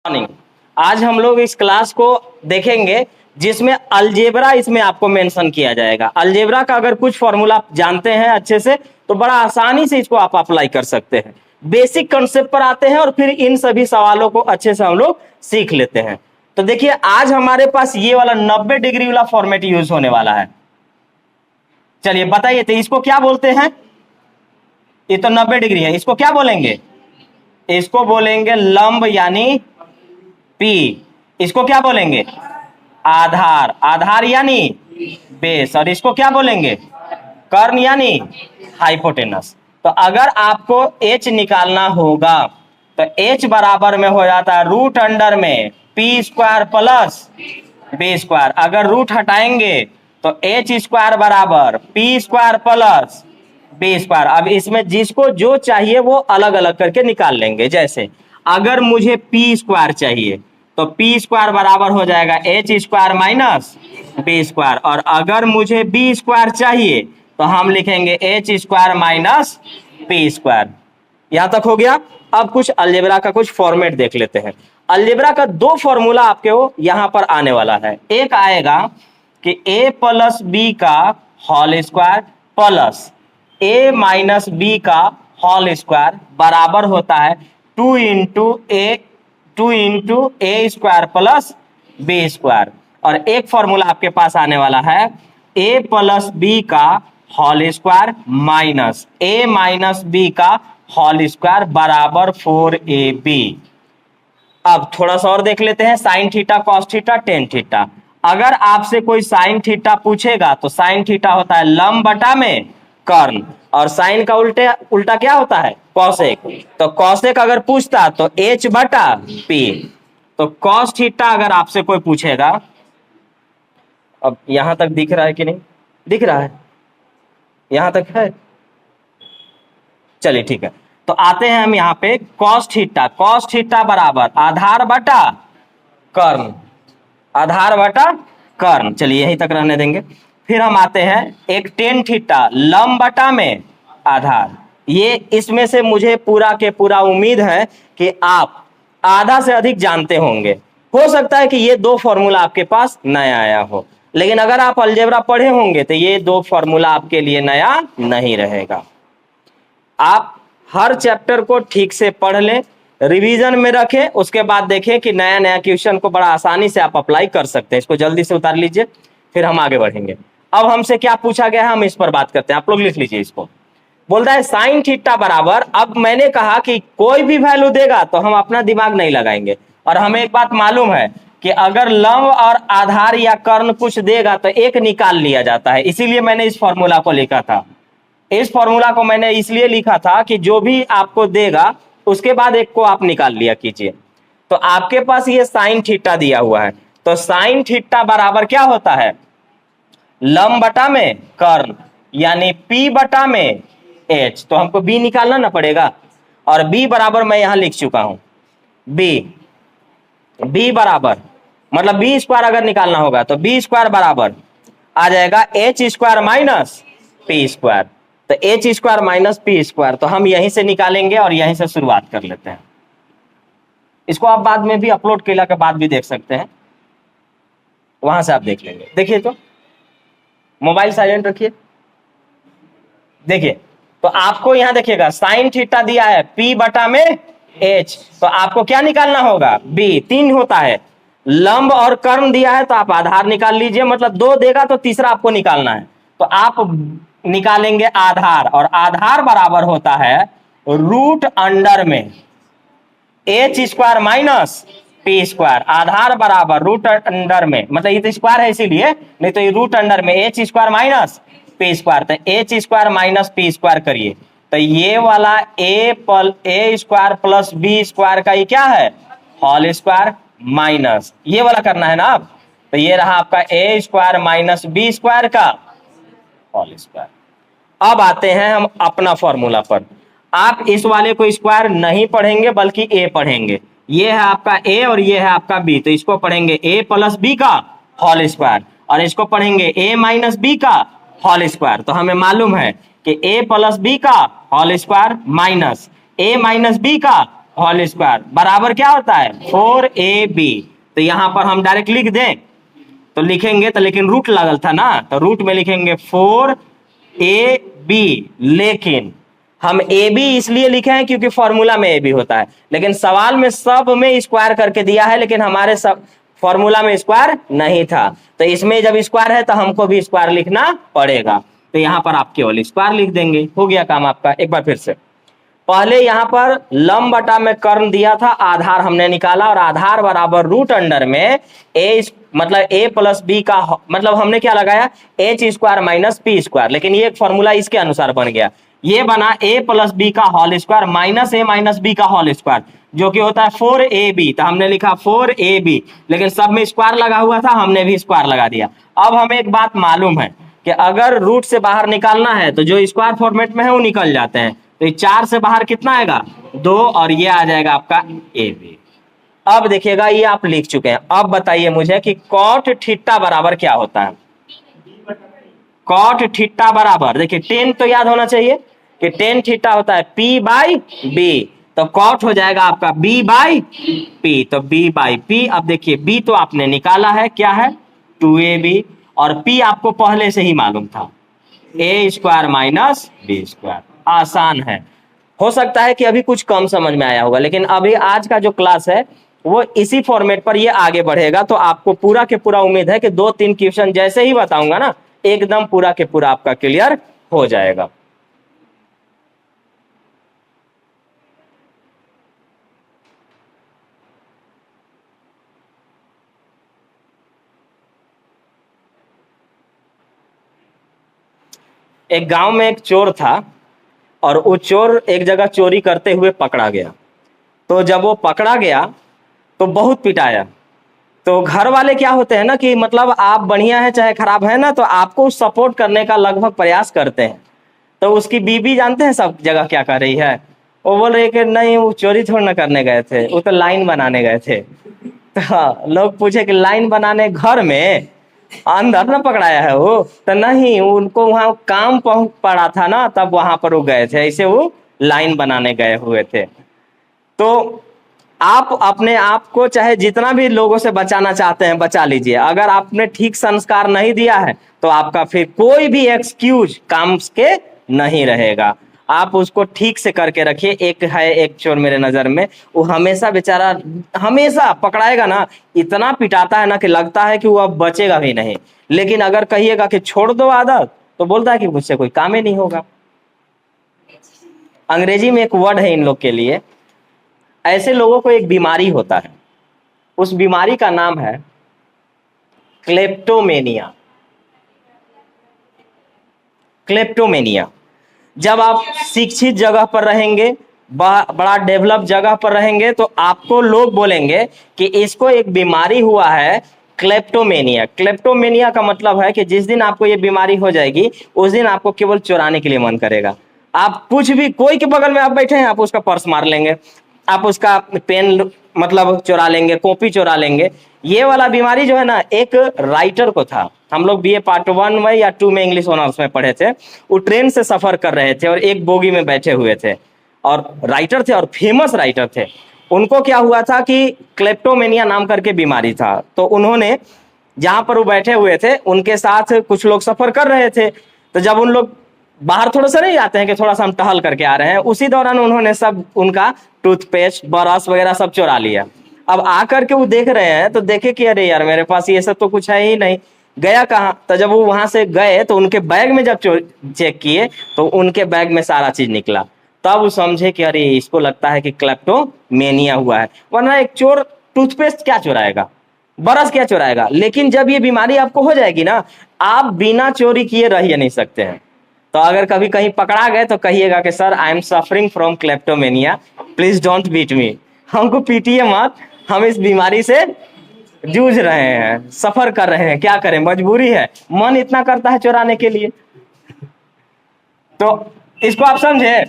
Morning. आज हम लोग इस क्लास को देखेंगे जिसमें अलजेब्रा इसमें आपको मेंशन किया जाएगा। अलजेब्रा का अगर कुछ फॉर्मूला आप जानते हैं अच्छे से तो बड़ा आसानी से इसको आप अप्लाई कर सकते हैं। बेसिक कॉन्सेप्ट पर आते हैं और फिर इन सभी सवालों को अच्छे से हम लोग सीख लेते हैं। तो देखिए आज हमारे पास ये वाला 90 डिग्री वाला फॉर्मेट यूज होने वाला है। चलिए बताइए तो इसको क्या बोलते हैं? ये तो 90 डिग्री है, इसको क्या बोलेंगे? इसको बोलेंगे लंब यानी पी। इसको क्या बोलेंगे? आधार। आधार यानी बेस। और इसको क्या बोलेंगे? कर्ण यानी हाइपोटेनस। तो अगर आपको एच निकालना होगा तो एच बराबर में हो जाता है रूट अंडर में P square plus B square. अगर रूट हटाएंगे तो एच स्क्वायर बराबर P square plus B square. अब इसमें जिसको जो चाहिए वो अलग अलग करके निकाल लेंगे। जैसे अगर मुझे पी स्क्वायर चाहिए तो पी स्क्वायर बराबर हो जाएगा H square minus B square. और अगर मुझे बी स्क्वायर चाहिए तो हम लिखेंगे H square minus P square. यहां तक हो गया। अब कुछ अलजेब्रा का कुछ फॉर्मेट देख लेते हैं। अलजेब्रा का दो फॉर्मूला आपके वो यहां पर आने वाला है। एक आएगा कि ए प्लस बी का होल स्क्वायर प्लस ए माइनस बी का होल स्क्वायर बराबर होता है 2 इंटू ए स्क्वायर प्लस बी स्क्वायर। और एक फॉर्मूला आपके पास आने वाला है ए प्लस बी का होल स्क्वायर माइनस ए माइनस बी का होल स्क्वायर बराबर 4ab। अब थोड़ा सा और देख लेते हैं। Sine theta, cos theta, tan theta. अगर आपसे कोई साइन थीटा पूछेगा तो साइन थीटा होता है लंब बटा में कर्ण, और साइन का उल्टा क्या होता है? कॉसेक। तो कॉसेक अगर पूछता तो एच बटा पी। तो कॉस थीटा अगर आपसे कोई पूछेगा, अब यहां तक दिख रहा है कि नहीं दिख रहा है? यहां तक है? चलिए ठीक है। तो आते हैं हम यहाँ पे कॉस थीटा। कॉस थीटा बराबर आधार बटा कर्ण। आधार बटा कर्ण। चलिए यहीं तक रहने देंगे। फिर हम आते हैं एक टेन थीटा लंब बटा में आधार। ये इसमें से मुझे पूरा के पूरा उम्मीद है कि आप आधा से अधिक जानते होंगे। हो सकता है कि ये दो फॉर्मूला आपके पास नया आया हो, लेकिन अगर आप अलजेब्रा पढ़े होंगे तो ये दो फॉर्मूला आपके लिए नया नहीं रहेगा। आप हर चैप्टर को ठीक से पढ़ लें, रिवीजन में रखें, उसके बाद देखें कि नया नया क्वेश्चन को बड़ा आसानी से आप अप्लाई कर सकते हैं। इसको जल्दी से उतार लीजिए, फिर हम आगे बढ़ेंगे। अब हमसे क्या पूछा गया है हम इस पर बात करते हैं। आप लोग लिख लीजिए इसको। बोलता है साइन थीटा बराबर, अब मैंने कहा कि कोई भी वैल्यू देगा तो हम अपना दिमाग नहीं लगाएंगे, और हमें एक बात मालूम है कि अगर लंब और आधार या कर्ण कुछ देगा तो एक निकाल लिया जाता है। इसीलिए मैंने इस फॉर्मूला को लिखा था। इस फॉर्मूला को मैंने इसलिए लिखा था कि जो भी आपको देगा उसके बाद एक को आप निकाल लिया कीजिए। तो आपके पास ये साइन थीटा दिया हुआ है, तो साइन थीटा बराबर क्या होता है? लंब बटा में कर्ण, यानी P बटा में H। तो हमको B निकालना ना पड़ेगा, और B बराबर मैं यहां लिख चुका हूं। B बराबर मतलब B स्क्वायर अगर निकालना होगा तो B स्क्वायर बराबर आ जाएगा H square minus P square. तो H square minus P square तो हम यहीं से निकालेंगे और यहीं से शुरुआत कर लेते हैं। इसको आप बाद में भी अपलोड केला के बाद भी देख सकते हैं, वहां से आप देख लेंगे। देखिए तो मोबाइल साइलेंट रखिए। देखिए तो आपको यहां देखिएगा साइन थीटा दिया है पी बटा में एच, तो आपको क्या निकालना होगा? बी। 3 होता है। लंब और कर्ण दिया है तो आप आधार निकाल लीजिए, मतलब 2 देगा तो तीसरा आपको निकालना है। तो आप निकालेंगे आधार, और आधार बराबर होता है रूट अंडर में H square minus P square. आधार बराबर रूट अंडर में, मतलब ये तो स्क्वायर है इसीलिए, नहीं तो ये रूट अंडर में H square minus P square. तो H square minus P square करिए तो ये वाला A square plus B square का ये क्या है? होल स्क्वायर माइनस ये वाला करना है ना आप। तो ये रहा आपका ए स्क्वायर माइनस बी स्क्वायर का होल स्क्वायर। अब आते हैं हम अपना फॉर्मूला पर। आप इस वाले को स्क्वायर नहीं पढ़ेंगे बल्कि ए पढ़ेंगे। ये है आपका ए और ये है आपका बी, तो इसको पढ़ेंगे ए प्लस बी का होल स्क्वायर, और इसको पढ़ेंगे ए माइनस बी का होल स्क्वायर। तो हमें मालूम है कि ए प्लस बी का होल स्क्वायर माइनस ए माइनस बी का होल स्क्वायर बराबर क्या होता है 4ab। तो यहां पर हम डायरेक्ट लिख दें तो लिखेंगे तो, लेकिन रूट लगल था ना, तो रूट में लिखेंगे 4ab। लेकिन हम ए बी इसलिए लिखे हैं क्योंकि फॉर्मूला में ए बी होता है, लेकिन सवाल में सब में स्क्वायर करके दिया है, लेकिन हमारे सब फॉर्मूला में स्क्वायर नहीं था। तो इसमें जब स्क्वायर है तो हमको भी स्क्वायर लिखना पड़ेगा। तो यहां पर आप केवल स्क्वायर लिख देंगे, हो गया काम आपका। एक बार फिर से, पहले यहां पर लंब बटा में कर्ण दिया था, आधार हमने निकाला, और आधार बराबर रूट अंडर में ए मतलब a प्लस बी का मतलब हमने क्या लगाया H square minus P square, लेकिन ये एक फॉर्मूला इसके अनुसार बन गया। ये बना a प्लस बी का whole square minus a minus B का होल स्क्वायर, जो कि होता है 4ab। तो हमने लिखा 4ab, लेकिन सब में स्क्वायर लगा हुआ था, हमने भी स्क्वायर लगा दिया। अब हमें एक बात मालूम है कि अगर रूट से बाहर निकालना है तो जो स्क्वायर फॉर्मेट में है वो निकल जाते हैं। तो 4 से बाहर कितना आएगा 2, और ये आ जाएगा आपका ab। अब देखिएगा ये आप लिख चुके हैं। अब बताइए मुझे कि कॉट थीटा बराबर क्या होता है। कॉट थीटा बराबर, देखिए टेन तो याद होना चाहिए कि टेन थीटा होता है p बाई बी, तो कॉट हो जाएगा आपका b बाई p, तो b बाई p। अब देखिए b तो आपने निकाला है, क्या है 2ab, और p आपको पहले से ही मालूम था a square minus B square. आसान है। हो सकता है कि अभी कुछ कम समझ में आया होगा, लेकिन अभी आज का जो क्लास है वो इसी फॉर्मेट पर ये आगे बढ़ेगा। तो आपको पूरा के पूरा उम्मीद है कि 2-3 क्वेश्चन जैसे ही बताऊंगा ना, एकदम पूरा के पूरा आपका क्लियर हो जाएगा। एक गांव में एक चोर था, और वो चोर एक जगह चोरी करते हुए पकड़ा गया। तो जब वो पकड़ा गया तो बहुत पिटाया। तो घर वाले क्या होते हैं ना कि मतलब आप बढ़िया है चाहे खराब है ना, तो आपको सपोर्ट करने का लगभग प्रयास करते हैं। तो उसकी बीबी जानते हैं सब जगह क्या कर रही है, वो बोल रही है कि नहीं वो चोरी थोड़ा ना करने गए थे, वो तो लाइन बनाने गए थे। तो लोग पूछे कि लाइन बनाने घर में अंदर ना पकड़ाया है वो, तो नहीं, उनको वहां काम पड़ा था ना, तब वहां पर वो गए थे, ऐसे वो लाइन बनाने गए हुए थे। तो आप अपने आप को चाहे जितना भी लोगों से बचाना चाहते हैं बचा लीजिए, अगर आपने ठीक संस्कार नहीं दिया है तो आपका फिर कोई भी एक्सक्यूज काम के नहीं रहेगा। आप उसको ठीक से करके रखिए। एक है एक चोर मेरे नजर में, वो हमेशा बेचारा हमेशा पकड़ाएगा ना, इतना पिटाता है ना कि लगता है कि वो अब बचेगा भी नहीं। लेकिन अगर कहिएगा कि छोड़ दो आदत, तो बोलता है कि मुझसे कोई काम ही नहीं होगा। अंग्रेजी में एक वर्ड है इन लोग के लिए, ऐसे लोगों को एक बीमारी होता है, उस बीमारी का नाम है क्लेप्टोमेनिया। क्लेप्टोमेनिया। जब आप शिक्षित जगह पर रहेंगे, बड़ा डेवलप जगह पर रहेंगे, तो आपको लोग बोलेंगे कि इसको एक बीमारी हुआ है क्लेप्टोमेनिया। क्लेप्टोमेनिया का मतलब है कि जिस दिन आपको ये बीमारी हो जाएगी उस दिन आपको केवल चुराने के लिए मन करेगा। आप कुछ भी, कोई के बगल में आप बैठे हैं, आप उसका पर्स मार लेंगे, आप उसका पेन मतलब चुरा लेंगे, कॉपी चुरा लेंगे। ये वाला बीमारी जो है ना, एक राइटर को था। हम लोग बीए पार्ट 1 में या 2 में इंग्लिश ऑनर्स में पढ़े थे। वो ट्रेन से सफर कर रहे थे और एक बोगी में बैठे हुए थे, और राइटर थे और फेमस राइटर थे। उनको क्या हुआ था कि क्लेप्टोमेनिया नाम करके बीमारी था। तो उन्होंने, जहां पर वो बैठे हुए थे उनके साथ कुछ लोग सफर कर रहे थे। तो जब उन लोग बाहर थोड़ा सा नहीं जाते हैं कि थोड़ा सा हम टहल करके आ रहे हैं, उसी दौरान उन्होंने सब उनका टूथपेस्ट ब्रश वगैरह सब चुरा लिया। अब आकर के वो देख रहे हैं तो देखे कि अरे यार मेरे पास ये सब तो कुछ है ही नहीं, गया कहाँ। तो जब वो वहां से गए तो उनके बैग में जब चेक किए तो उनके बैग में सारा चीज निकला। तब वो समझे कि अरे इसको लगता है कि क्लेप्टोमेनिया हुआ है। वरना एक चोर टूथपेस्ट क्या चुराएगा, ब्रश क्या चुराएगा। लेकिन जब ये बीमारी आपको हो जाएगी ना, आप बिना चोरी किए रह ही नहीं सकते हैं। तो अगर कभी कहीं पकड़ा गए तो कहिएगा कि sir I am suffering from kleptomania, please don't beat me. हमको पीटिए मत, हम इस बीमारी से जूझ रहे हैं, सफर कर रहे हैं, क्या करें, मजबूरी है, मन इतना करता है चुराने के लिए। तो इसको आप समझे,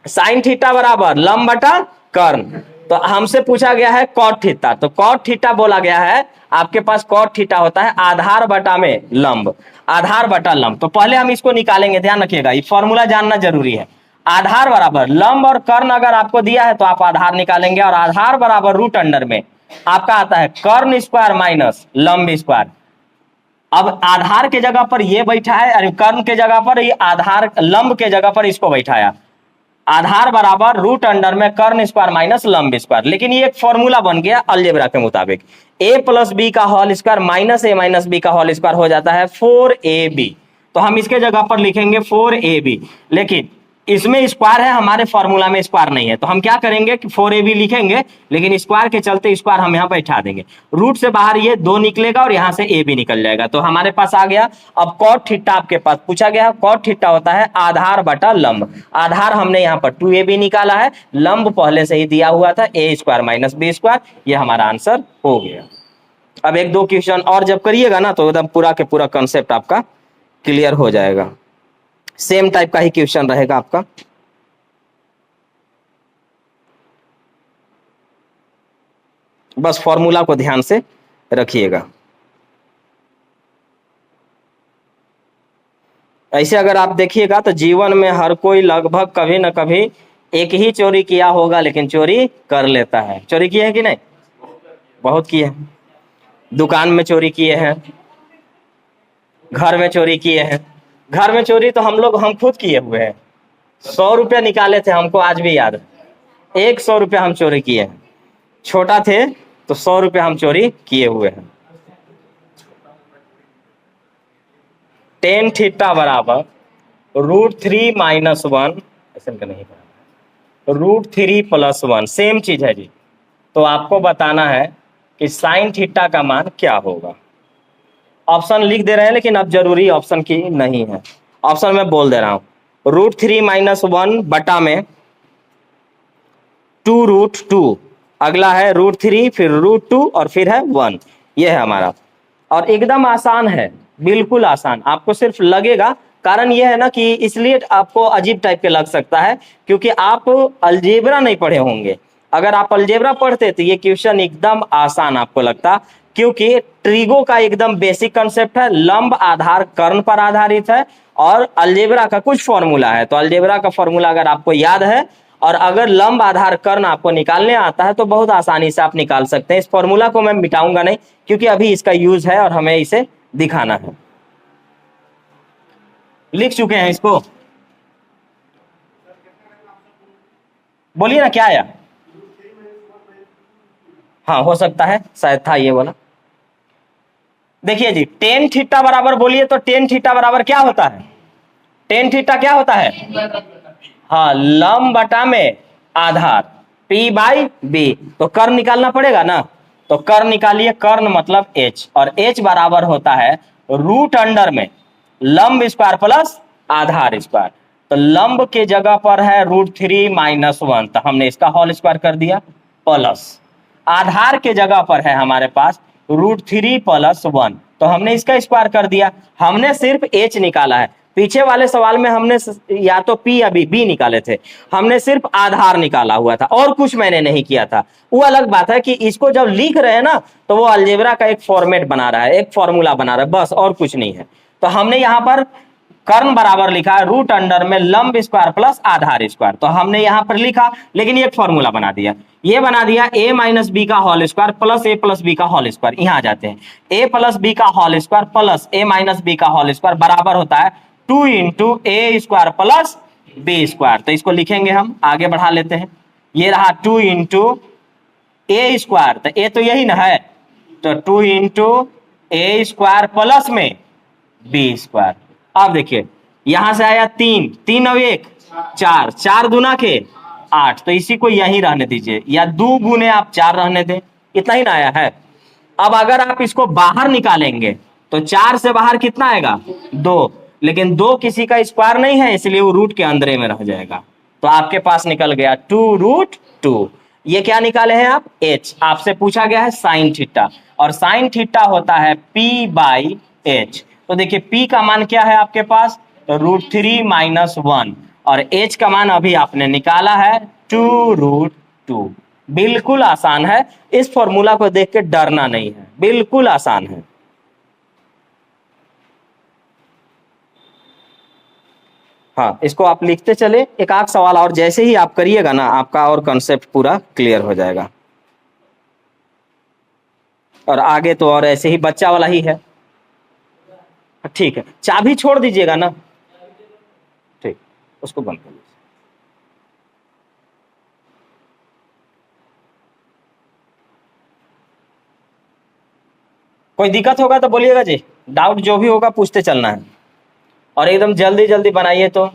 साइन थीटा बराबर लंब बटा कर्ण। तो हमसे पूछा गया है कॉट थीटा, तो कॉट थीटा बोला गया है, आपके पास कॉट थीटा होता है आधार बटा में लंब, आधार बटा लंब। तो पहले हम इसको निकालेंगे, ध्यान रखिएगा, ये फॉर्मूला जानना जरूरी है। आधार बराबर लंब और कर्ण अगर आपको दिया है तो आप आधार निकालेंगे, और आधार बराबर रूट अंडर में आपका आता है कर्ण स्क्वायर माइनस लंब स्क्वायर। अब आधार के जगह पर ये बैठा है, अरे कर्ण के जगह पर ये आधार, लंब के जगह पर इसको बैठाया। आधार बराबर रूट अंडर में कर्ण स्क्वायर माइनस लंब स्क्वायर। लेकिन ये एक फॉर्मूला बन गया अलजेब्रा के मुताबिक, a प्लस बी का whole square minus a minus B का होल स्क्वायर हो जाता है 4ab। तो हम इसके जगह पर लिखेंगे 4ab, लेकिन इसमें स्क्वायर है, हमारे फॉर्मूला में स्क्वायर नहीं है, तो हम क्या करेंगे कि 4ab लिखेंगे, लेकिन स्क्वायर के चलते स्क्वायर हम यहाँ बैठा देंगे। रूट से बाहर ये 2 निकलेगा और यहाँ से a भी निकल जाएगा, तो हमारे पास आ गया। अब कॉट थीटा आपके पास पूछा गया, कॉट थीटा होता है आधार बटा लंब। आधार हमने यहाँ पर 2ab निकाला है, लंब पहले से ही दिया हुआ था a square minus B square, ये हमारा आंसर हो गया। अब एक दो क्वेश्चन और जब करिएगा ना तो एकदम पूरा के पूरा कंसेप्ट आपका क्लियर हो जाएगा। सेम टाइप का ही क्वेश्चन रहेगा आपका। बस फॉर्मूला को ध्यान से रखिएगा। ऐसे अगर आप देखिएगा तो जीवन में हर कोई लगभग कभी ना कभी एक ही चोरी किया होगा, लेकिन चोरी कर लेता है। चोरी किए हैं कि नहीं? बहुत किए हैं। दुकान में चोरी किए हैं, घर में चोरी किए हैं। घर में चोरी तो हम खुद किए हुए हैं। 100 रुपया निकाले थे, हमको आज भी याद है। 100 रुपया हम चोरी किए हैं। छोटा थे तो 100 रुपया हम चोरी किए हुए हैं। टेन थीटा बराबर √3 - 1, ऐसा नहीं √3 + 1, सेम चीज है जी। तो आपको बताना है कि साइन थीटा का मान क्या होगा। ऑप्शन लिख दे रहे हैं, लेकिन अब जरूरी ऑप्शन की नहीं है। ऑप्शन में बोल दे रहा हूं, √3 - 1 बटा में 2√2, अगला है √3, फिर √2 और फिर है 1। ये है हमारा, और एकदम आसान है, बिल्कुल आसान। आपको सिर्फ लगेगा, कारण यह है ना कि इसलिए आपको अजीब टाइप के लग सकता है क्योंकि आप अलजेब्रा नहीं पढ़े होंगे। अगर आप अलजेब्रा पढ़ते तो ये क्वेश्चन एकदम आसान आपको लगता, क्योंकि ट्रिगो का एकदम बेसिक कंसेप्ट है, लंब आधार कर्ण पर आधारित है, और अलजेब्रा का कुछ फॉर्मूला है। तो अलजेब्रा का फॉर्मूला अगर आपको याद है और अगर लंब आधार कर्ण आपको निकालने आता है तो बहुत आसानी से आप निकाल सकते हैं। इस फॉर्मूला को मैं मिटाऊंगा नहीं, क्योंकि अभी इसका यूज है और हमें इसे दिखाना है। लिख चुके हैं इसको, बोलिए ना क्या आया। हाँ हो सकता है, शायद था ये वाला। देखिए जी, टेन थीटा बराबर, बोलिए तो टेन थीटा बराबर क्या होता है? टेन थीटा क्या होता है? हाँ, लंब बटा में आधार p/b। तो कर्ण निकालना पड़ेगा ना, तो कर्ण निकालिए। कर्ण मतलब h, और h बराबर होता है रूट अंडर में लंब स्क्वायर प्लस आधार स्क्वायर। तो लंब के जगह पर है √3 - 1, तो हमने इसका होल स्क्वायर कर दिया, प्लस आधार के जगह पर है हमारे पास √3 + 1, तो हमने इसका स्क्वायर कर दिया। हमने सिर्फ h निकाला है। पीछे वाले सवाल में हमने या तो p या b निकाले थे, हमने सिर्फ आधार निकाला हुआ था और कुछ मैंने नहीं किया था। वो अलग बात है कि इसको जब लिख रहे हैं ना तो वो अलजेब्रा का एक फॉर्मेट बना रहा है, एक फॉर्मूला बना रहा है, बस और कुछ नहीं है। तो हमने यहाँ पर कर्ण बराबर लिखा है रूट अंडर में लंब स्क्वायर प्लस आधार स्क्वायर, तो हमने यहाँ पर लिखा, लेकिन एक फॉर्मूला बना दिया। ये बना दिया a - b का whole square plus a + b का होल स्क्वायर। यहाँ आ जाते हैं, a + b का whole square plus a - b का होल स्क्वायर बराबर होता है 2 × a square plus b square. तो इसको लिखेंगे, हम आगे बढ़ा लेते हैं। ये रहा 2 × a स्क्वायर, तो a तो यही ना है, तो 2 × a स्क्वायर प्लस में b स्क्वायर। अब देखिए यहां से आया 3, 3 और 1 4, 4 दूना के 8, तो इसी को यहीं रहने दीजिए, या 2 गुने आप 4 रहने दें, इतना ही ना आया है। अब अगर आप इसको बाहर निकालेंगे तो 4 से बाहर कितना आएगा? 2, लेकिन 2 किसी का स्क्वायर नहीं है, इसलिए वो रूट के अंदर में रह जाएगा। तो आपके पास निकल गया 2√2। ये क्या निकाले हैं आप? h। आपसे पूछा गया है साइन थीटा, और साइन थीटा होता है p/h। तो देखिए p का मान क्या है आपके पास? तो √3 - 1, और h का मान अभी आपने निकाला है 2√2। बिल्कुल आसान है, इस फॉर्मूला को देख के डरना नहीं है, बिल्कुल आसान है। हाँ, इसको आप लिखते चले, एक आध सवाल और जैसे ही आप करिएगा ना, आपका और कंसेप्ट पूरा क्लियर हो जाएगा। और आगे तो और ऐसे ही बच्चा वाला ही है। ठीक है, चाबी छोड़ दीजिएगा ना। ठीक, उसको बंद कर लीजिए। कोई दिक्कत होगा तो बोलिएगा जी, डाउट जो भी होगा पूछते चलना है। और एकदम जल्दी जल्दी बनाइए, तो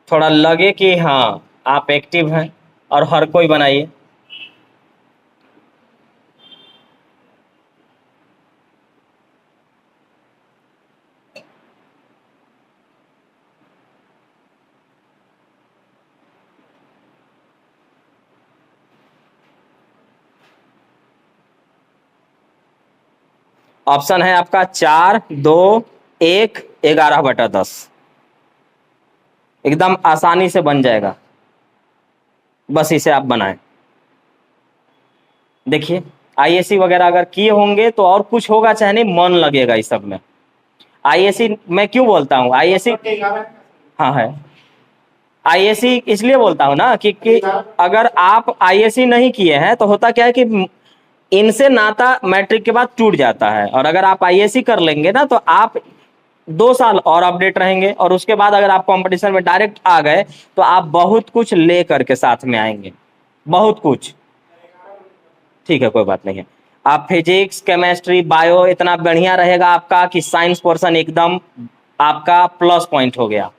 थोड़ा लगे कि हाँ आप एक्टिव हैं, और हर कोई बनाइए। ऑप्शन है आपका 4, 2, 1, 11/10। एकदम आसानी से बन जाएगा, बस इसे आप बनाएं। देखिए, आईएससी वगैरह अगर किए होंगे तो और कुछ होगा चाहे नहीं, मन लगेगा इस सब में। आईएससी मैं क्यों बोलता हूँ आईएससी? हाँ है, आईएससी इसलिए बोलता हूँ ना कि अगर आप आईएससी नहीं किए हैं तो होता क्या है कि इनसे नाता मैट्रिक के बाद टूट जाता है। और अगर आप आईएससी कर लेंगे ना, तो आप 2 साल और अपडेट रहेंगे, और उसके बाद अगर आप कंपटीशन में डायरेक्ट आ गए तो आप बहुत कुछ ले करके साथ में आएंगे, बहुत कुछ। ठीक है, कोई बात नहीं है। आप फिजिक्स, केमिस्ट्री, बायो इतना बढ़िया रहेगा आपका कि साइंस पोर्शन एकदम आपका प्लस पॉइंट हो गया,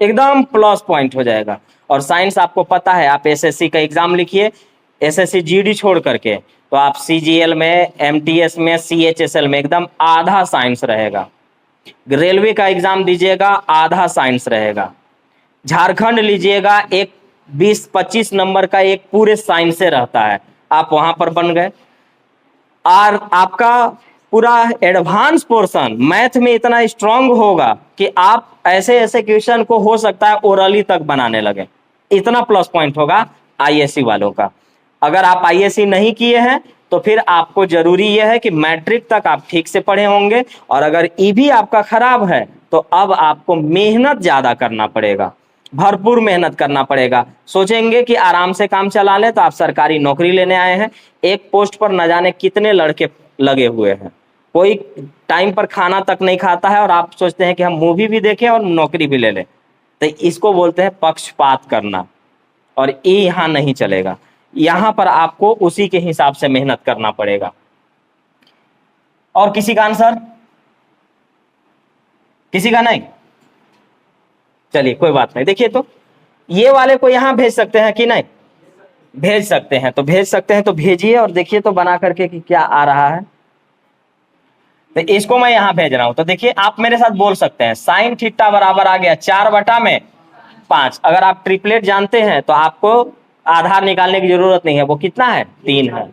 एकदम प्लस पॉइंट हो जाएगा। और साइंस आपको पता है, आप एसएससी का एग्जाम लिखिए, एसएससी जीडी छोड़ करके, तो आप सीजीएल में, एमटीएस में, सीएचएसएल में एकदम आधा साइंस रहेगा। रेलवे का एग्जाम दीजिएगा, आधा साइंस रहेगा। झारखंड लीजिएगा, एक 20-25 नंबर का एक पूरे साइंस से रहता है, आप वहां पर बन गए। और आपका पूरा एडवांस पोर्शन मैथ में इतना स्ट्रांग होगा कि आप ऐसे ऐसे क्वेश्चन को हो सकता है ओरली तक बनाने लगे, इतना प्लस पॉइंट होगा आईएससी वालों का। अगर आप आईएससी नहीं किए हैं तो फिर आपको जरूरी यह है कि मैट्रिक तक आप ठीक से पढ़े होंगे, और अगर ईबी आपका खराब है तो अब आपको मेहनत ज्यादा करना पड़ेगा, भरपूर मेहनत करना पड़ेगा। सोचेंगे कि आराम से काम चला लें, तो आप सरकारी नौकरी लेने आए हैं, एक पोस्ट पर न जाने कितने लड़के लगे हुए हैं, कोई टाइम पर खाना तक नहीं खाता है, और आप सोचते हैं कि हम मूवी भी देखें और नौकरी भी ले लें। तो इसको बोलते हैं पक्षपात करना, और ये यहाँ नहीं चलेगा। यहाँ पर आपको उसी के हिसाब से मेहनत करना पड़ेगा। और किसी का आंसर? किसी का नहीं? चलिए कोई बात नहीं। देखिए, तो ये वाले को यहां भेज सकते हैं कि नहीं? भेज सकते हैं, तो भेज सकते हैं तो भेजिए, और देखिए तो बना करके कि क्या आ रहा है। तो इसको मैं यहां भेज रहा हूं, तो देखिए आप मेरे साथ बोल सकते हैं, साइन थीटा बराबर आ गया 4/5। अगर आप ट्रिपलेट जानते हैं तो आपको आधार निकालने की जरूरत नहीं है, वो कितना है? 3 है।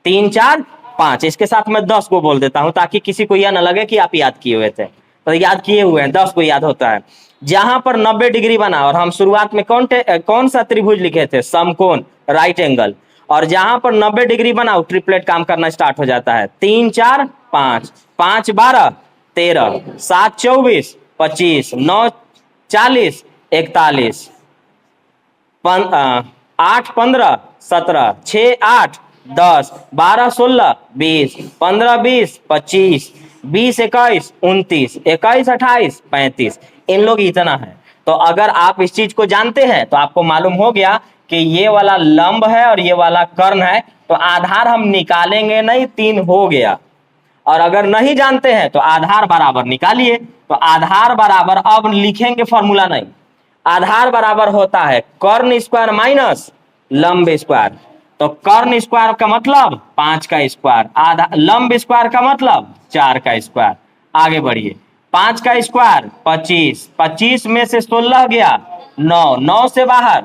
3, 4, 5, इसके साथ मैं 10 को बोल देता हूं, ताकि किसी को यह ना लगे कि आप याद किए हुए थे। तो याद किए हुए हैं, 10 को याद होता है। जहां पर 90 डिग्री बना, और हम शुरुआत में कौन सा त्रिभुज लिखे थे? समकोण, राइट एंगल। और जहां पर 90 डिग्री बना, ट्रिपलेट काम करना स्टार्ट हो जाता है। 3, 4, 5, 5, 12, 13, 7, 24, 25, 9, 40, 41, 8, 15, 17, 6, 8, 10, 12, 16, 20, 15, 20, 25, 20, 21, 29, 21, 28, 35, इन लोग इतना है। तो अगर आप इस चीज को जानते हैं तो आपको मालूम हो गया कि ये वाला लंब है और ये वाला कर्ण है, तो आधार हम निकालेंगे नहीं, 3 हो गया। और अगर नहीं जानते हैं तो आधार बराबर निकालिए। तो आधार बराबर, अब लिखेंगे फॉर्मूला नहीं, आधार बराबर होता है कर्ण स्क्वायर माइनस लंब स्क्वायर। तो कर्ण स्क्वायर का मतलब 5 का स्क्वायर, आधा लंब स्क्वायर का मतलब 4 का स्क्वायर। आगे बढ़िए, 5 का स्क्वायर 25, 25 में से 16 गया 9, 9 से बाहर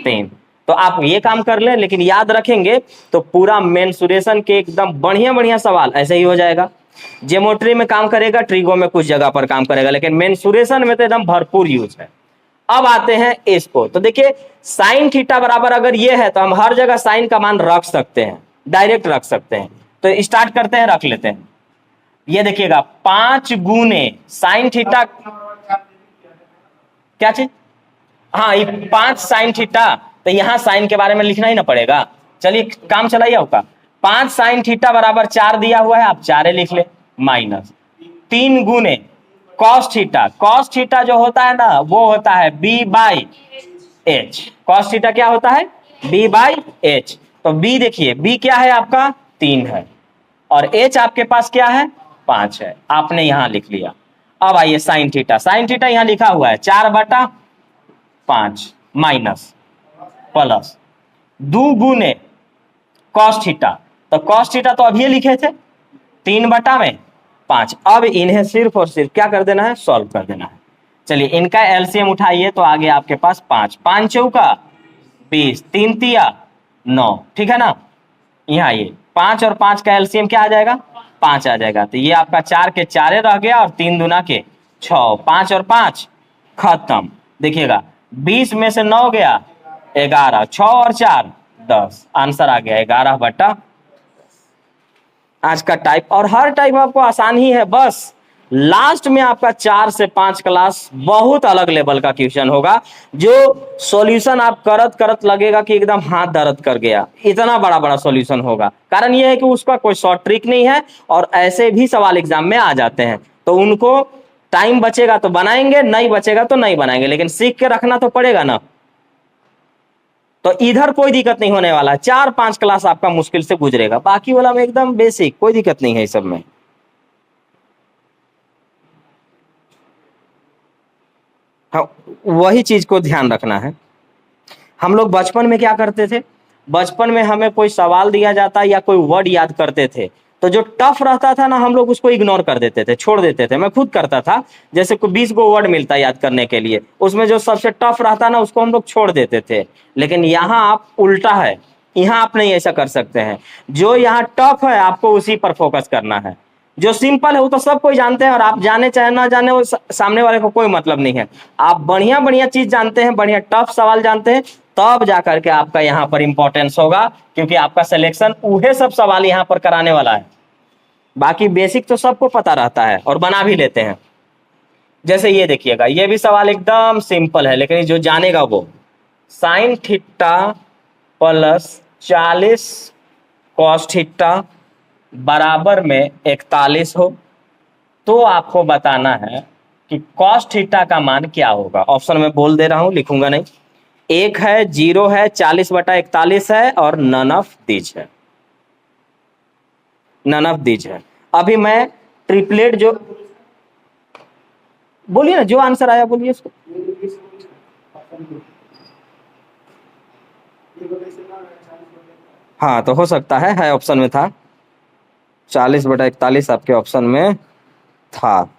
3। तो आप ये काम कर लें, लेकिन याद रखेंगे तो पूरा मेंसुरेशन के एकदम बढ़िया बढ़िया सवाल ऐसे ही हो जाएगा। ज्योमेट्री में काम करेगा, ट्रिगो में कुछ जगह पर काम करेगा, लेकिन मेंसुरेशन में तो एकदम भरपूर यूज है। अब आते हैं इसको, तो देखिए साइन थीटा बराबर अगर ये है तो हम हर जगह साइन का मान रख सकते हैं, डायरेक्ट रख सकते हैं। तो स्टार्ट करते हैं, रख लेते हैं। ये देखिएगा 5 गुने साइन थीटा, क्या चीज? हाँ, ये 5 साइन थीटा, तो यहाँ साइन के बारे में लिखना ही ना पड़ेगा। चलिए काम चलाइए आपका। 5 साइन थीटा बराबर 4 दिया हुआ है, आप 4 लिख ले, माइनस 3 गुने कॉस थीटा। कॉस थीटा जो होता है ना वो होता है B by H. Cos theta क्या होता है? B by H. तो बी देखिए, बी क्या है आपका? 3 है, और एच आपके पास क्या है? 5 है। आपने यहां लिख लिया। अब आइए साइन थीटा। साइन थीटा यहां लिखा हुआ है 4/5 माइनस प्लस 2 गुने कॉस थीटा। तो कॉस थीटा तो अभी लिखे थे 3/5। अब इन्हें सिर्फ और सिर्फ क्या कर देना है? सॉल्व कर देना है। चलिए इनका एलसीएम उठाइए, तो आगे आपके पास 5 5 चौका 20, 3 तिया 9, ठीक है ना। यहाँ आइए, 5 और 5 का एलसीएम क्या आ जाएगा? 5 आ जाएगा। तो ये आपका 4 के 4 रह गया, और 3 दूना के 6, 5 और 5 खत्म। देखिएगा 20 में से 9 गया 11, 6 और 4 10, आंसर आ गया 11/। आज का टाइप, और हर टाइप आपको आसान ही है, बस लास्ट में आपका 4 से 5 क्लास बहुत अलग लेवल का क्वेश्चन होगा, जो सॉल्यूशन आप करत करत लगेगा कि एकदम हाथ दर्द कर गया, इतना बड़ा बड़ा सॉल्यूशन होगा। कारण यह है कि उसका कोई शॉर्ट ट्रिक नहीं है, और ऐसे भी सवाल एग्जाम में आ जाते हैं, तो उनको टाइम बचेगा तो बनाएंगे, नहीं बचेगा तो नहीं बनाएंगे, लेकिन सीख के रखना तो पड़ेगा ना। तो इधर कोई दिक्कत नहीं होने वाला, 4-5 क्लास आपका मुश्किल से गुजरेगा, बाकी वाला में एकदम बेसिक, कोई दिक्कत नहीं है इस सब में। हाँ, वही चीज को ध्यान रखना है। हम लोग बचपन में क्या करते थे? बचपन में हमें कोई सवाल दिया जाता या कोई वर्ड याद करते थे, तो जो टफ रहता था ना हम लोग उसको इग्नोर कर देते थे, छोड़ देते थे। मैं खुद करता था। जैसे कोई 20 गो वर्ड मिलता याद करने के लिए, उसमें जो सबसे टफ रहता ना उसको हम लोग छोड़ देते थे। लेकिन यहाँ आप उल्टा है, यहाँ आप नहीं ऐसा कर सकते हैं। जो यहाँ टफ है आपको उसी पर फोकस करना है। जो सिंपल है वो तो सब कोई जानते हैं, और आप जाने चाहे ना जाने वो सामने वाले को कोई मतलब नहीं है। आप बढ़िया बढ़िया चीज जानते हैं, बढ़िया टफ सवाल जानते हैं, तब जाकर के आपका यहाँ पर इंपॉर्टेंस होगा, क्योंकि आपका सिलेक्शन उहे सब सवाल यहाँ पर कराने वाला है। बाकी बेसिक तो सबको पता रहता है और बना भी लेते हैं। जैसे ये देखिएगा, ये भी सवाल एकदम सिंपल है, लेकिन जो जानेगा वो sign theta plus 40 cos theta बराबर में 41 हो, तो आपको बताना है कि कॉस थीटा का मान क्या होगा। ऑप्शन में बोल दे रहा हूं, लिखूंगा नहीं। 1 है, 0 है, 40/41 है, और नन ऑफ दीज है। नन ऑफ दीज है। अभी मैं ट्रिपलेट जो बोलिए ना, जो आंसर आया बोलिए इसको। हाँ, तो हो सकता है ऑप्शन में था, 40/41 आपके ऑप्शन में था।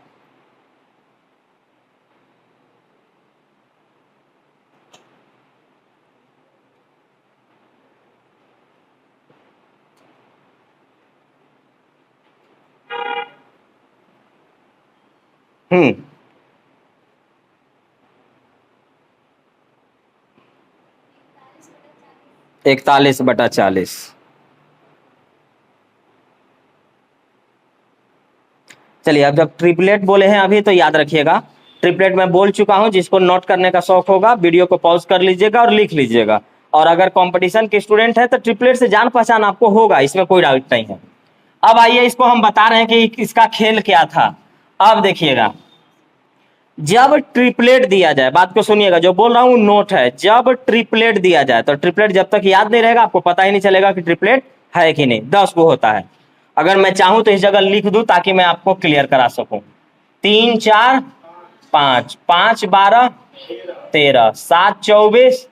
हम्म 41/40। चलिए, अब जब ट्रिपलेट बोले हैं अभी, तो याद रखिएगा ट्रिपलेट मैं बोल चुका हूं। जिसको नोट करने का शौक होगा वीडियो को पॉज कर लीजिएगा और लिख लीजिएगा। और अगर कंपटीशन के स्टूडेंट है तो ट्रिपलेट से जान पहचान आपको होगा, इसमें कोई डाउट नहीं है। अब आइए, इसको हम बता रहे हैं कि इसका खेल क्या था। अब देखिएगा, जब ट्रिपलेट दिया जाए, बात को सुनिएगा, जो बोल रहा हूं नोट है। जब ट्रिपलेट दिया जाए, तो ट्रिपलेट जब तक याद नहीं रहेगा आपको पता ही नहीं चलेगा कि ट्रिपलेट है कि नहीं। 10 को होता है। अगर मैं चाहूं तो इस जगह लिख दूं ताकि मैं आपको क्लियर करा सकूं। 3 4 5, 5 12 13, 7 24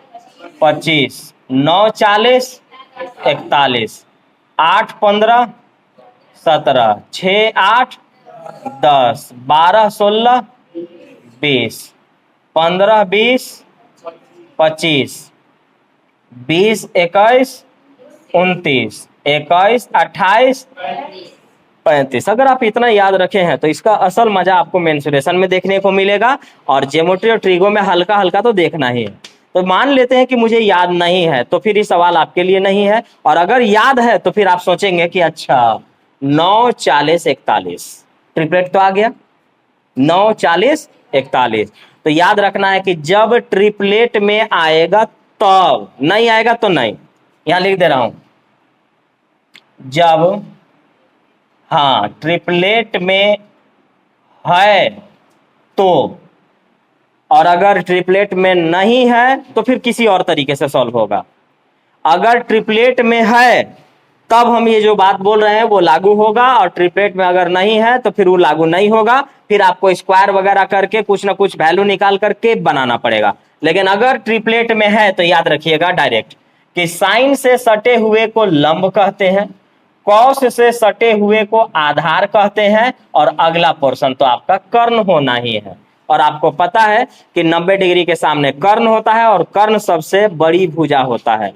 25, 9 40 41, 8 15 17, 6 8 10, 12 16 20, 15 20 25, 20 21 29, 21 28 35। अगर आप इतना याद रखे हैं तो इसका असल मजा आपको मेंसुरेशन में देखने को मिलेगा, और ज्योमेट्री और ट्रिगो में हल्का हल्का तो देखना ही है। तो मान लेते हैं कि मुझे याद नहीं है, तो फिर ये सवाल आपके लिए नहीं है। और अगर याद है तो फिर आप सोचेंगे कि अच्छा 9 40 41 ट्रिपलेट तो आ गया, 9 40 41। तो याद रखना है कि जब ट्रिपलेट में आएगा तब, नहीं आएगा तो नहीं। यहां लिख दे रहा हूं, जब, हाँ, ट्रिपलेट में है तो, और अगर ट्रिपलेट में नहीं है तो फिर किसी और तरीके से सॉल्व होगा। अगर ट्रिपलेट में है तब हम ये जो बात बोल रहे हैं वो लागू होगा, और ट्रिपलेट में अगर नहीं है तो फिर वो लागू नहीं होगा। फिर आपको स्क्वायर वगैरह करके कुछ ना कुछ वैल्यू निकाल करके बनाना पड़ेगा। लेकिन अगर ट्रिपलेट में है तो याद रखिएगा डायरेक्ट कि साइन से सटे हुए को लंब कहते हैं, कॉस से सटे हुए को आधार कहते हैं, और अगला पोर्शन तो आपका कर्ण होना ही है। और आपको पता है कि 90 डिग्री के सामने कर्ण होता है, और कर्ण सबसे बड़ी भुजा होता है।